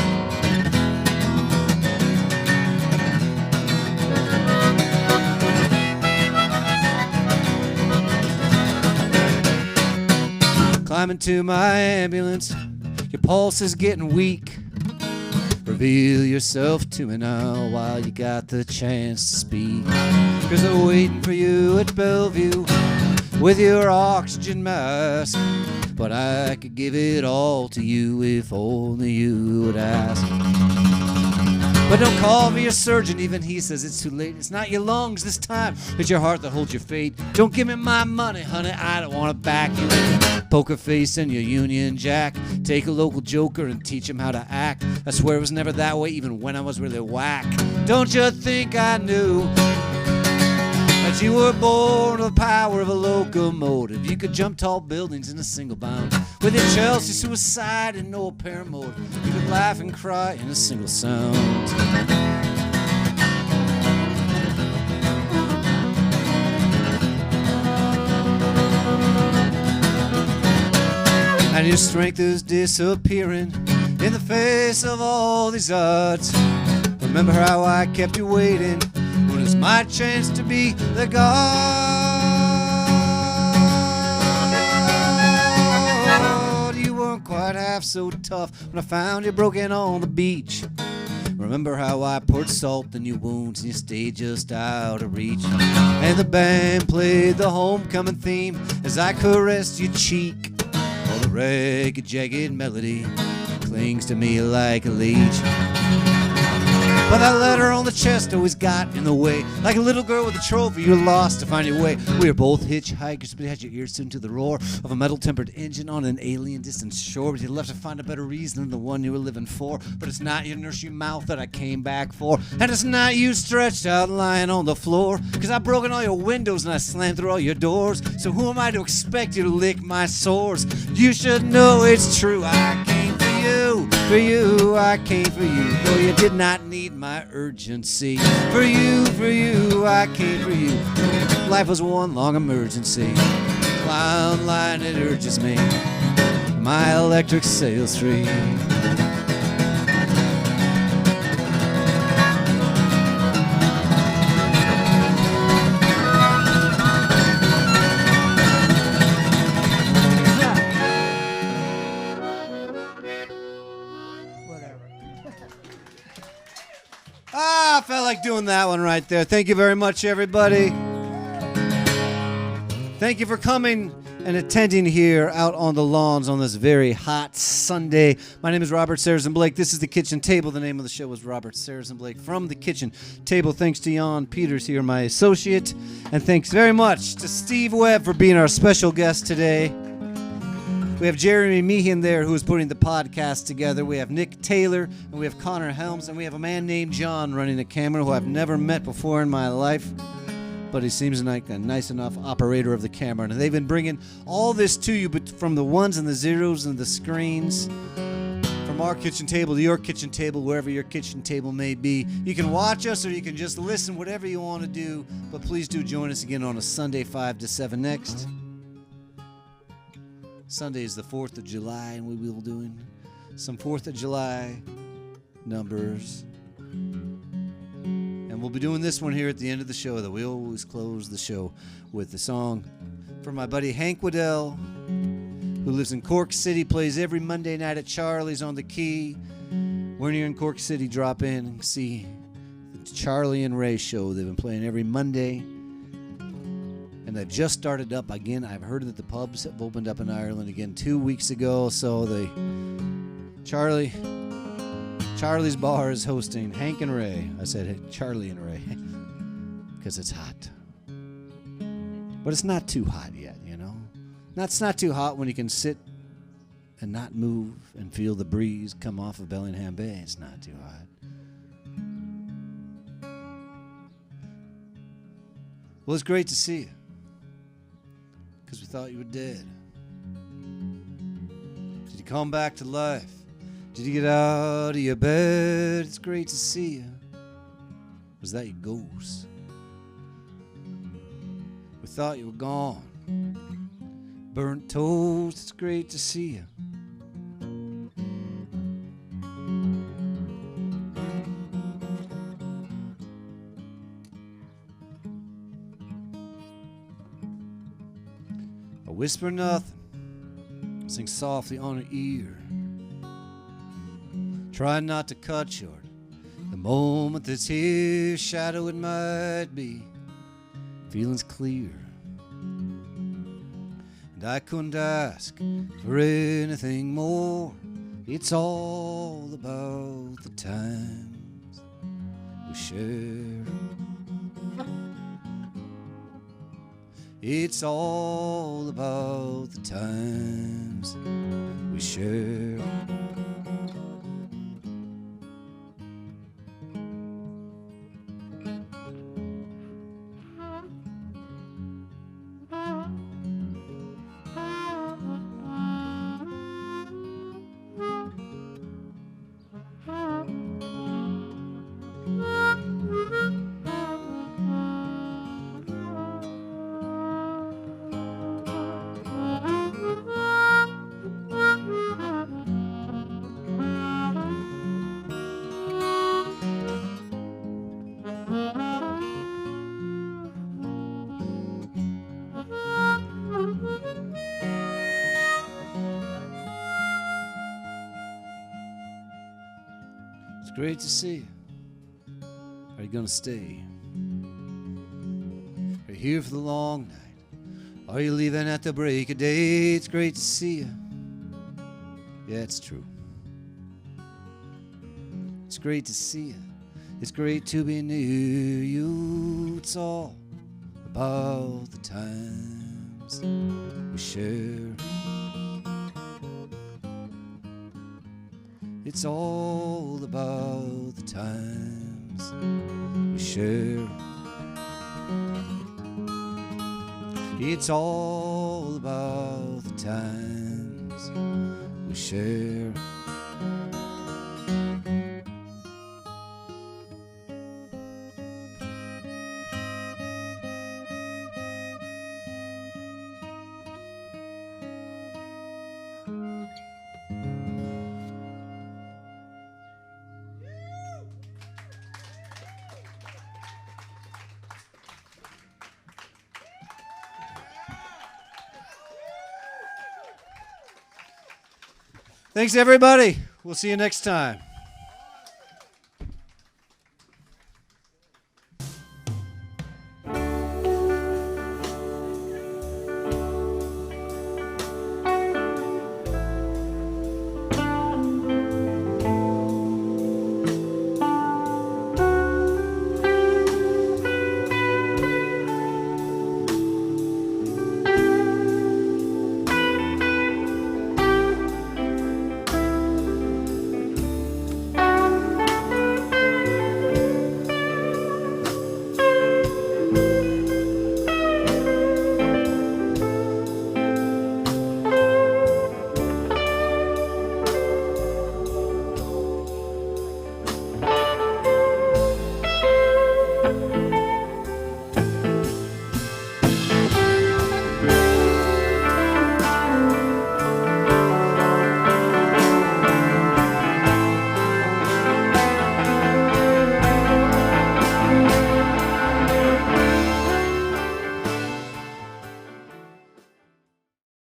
Climbing to my ambulance, your pulse is getting weak. Reveal yourself to me now while you got the chance to speak. 'Cause I'm waiting for you at Bellevue with your oxygen mask. But I could give it all to you if only you would ask. But don't call me a surgeon, even he says it's too late. It's not your lungs this time, it's your heart that holds your fate. Don't give me my money, honey, I don't want to back you. Poker face and your Union Jack. Take a local joker and teach him how to act. I swear it was never that way, even when I was really whack. Don't you think I knew that you were born with the power of a locomotive? You could jump tall buildings in a single bound. With your Chelsea suicide and no apparent motive. You could laugh and cry in a single sound. And your strength is disappearing in the face of all these odds. Remember how I kept you waiting when it was my chance to be the god. You weren't quite half so tough when I found you broken on the beach. Remember how I poured salt in your wounds and you stayed just out of reach. And the band played the homecoming theme as I caressed your cheek. While the ragged, jagged melody clings to me like a leech. But that letter on the chest always got in the way. Like a little girl with a trophy, you're lost to find your way. We were both hitchhikers, but you had your ears tuned to the roar of a metal-tempered engine on an alien distant shore. But you left to find a better reason than the one you were living for. But it's not your nursery mouth that I came back for. And it's not you stretched out lying on the floor. 'Cause I've broken all your windows and I slammed through all your doors. So who am I to expect you to lick my sores? You should know it's true, I came for you, I came for you. Though you did not need my urgency. For you, I came for you. Life was one long emergency. Clown line, it urges me. My electric sails free. I felt like doing that one right there. Thank you very much, everybody. Thank you for coming and attending here out on the lawns on this very hot Sunday. My name is Robert Sarazin Blake. This is The Kitchen Table. The name of the show is Robert Sarazin Blake from The Kitchen Table. Thanks to Jan Peters here, my associate. And thanks very much to Steve Webb for being our special guest today. We have Jeremy Meehan there who is putting the podcast together. We have Nick Taylor, and we have Connor Helms, and we have a man named John running the camera who I've never met before in my life. But he seems like a nice enough operator of the camera. And they've been bringing all this to you, but from the ones and the zeros and the screens, from our kitchen table to your kitchen table, wherever your kitchen table may be. You can watch us or you can just listen, whatever you want to do. But please do join us again on a Sunday 5 to 7 next. Sunday is the 4th of July, and we will be doing some 4th of July numbers. And we'll be doing this one here at the end of the show, that we always close the show with the song from my buddy Hank Waddell, who lives in Cork City, plays every Monday night at Charlie's on the Key. When you're in Cork City, drop in and see the Charlie and Ray show. They've been playing every Monday. And they've just started up again. I've heard that the pubs have opened up in Ireland again 2 weeks ago. So Charlie, Charlie's Bar is hosting Hank and Ray. I said hey, Charlie and Ray because it's hot. But it's not too hot yet, you know? It's not too hot when you can sit and not move and feel the breeze come off of Bellingham Bay. It's not too hot. Well, it's great to see you because we thought you were dead. Did you come back to life? Did you get out of your bed? It's great to see you. Was that your ghost? We thought you were gone. Burnt toast, it's great to see you. I whisper nothing, sing softly on her ear. Try not to cut short the moment that's here. Shadow it might be, feelings clear. And I couldn't ask for anything more. It's all about the times we share. It's all about the times we share. It's great to see you. Are you gonna stay? Are you here for the long night? Are you leaving at the break of day? It's great to see you. Yeah, it's true. It's great to see you. It's great to be near you. It's all about the times we share. It's all about the times we share. It's all about the times we share. Thanks, everybody. We'll see you next time.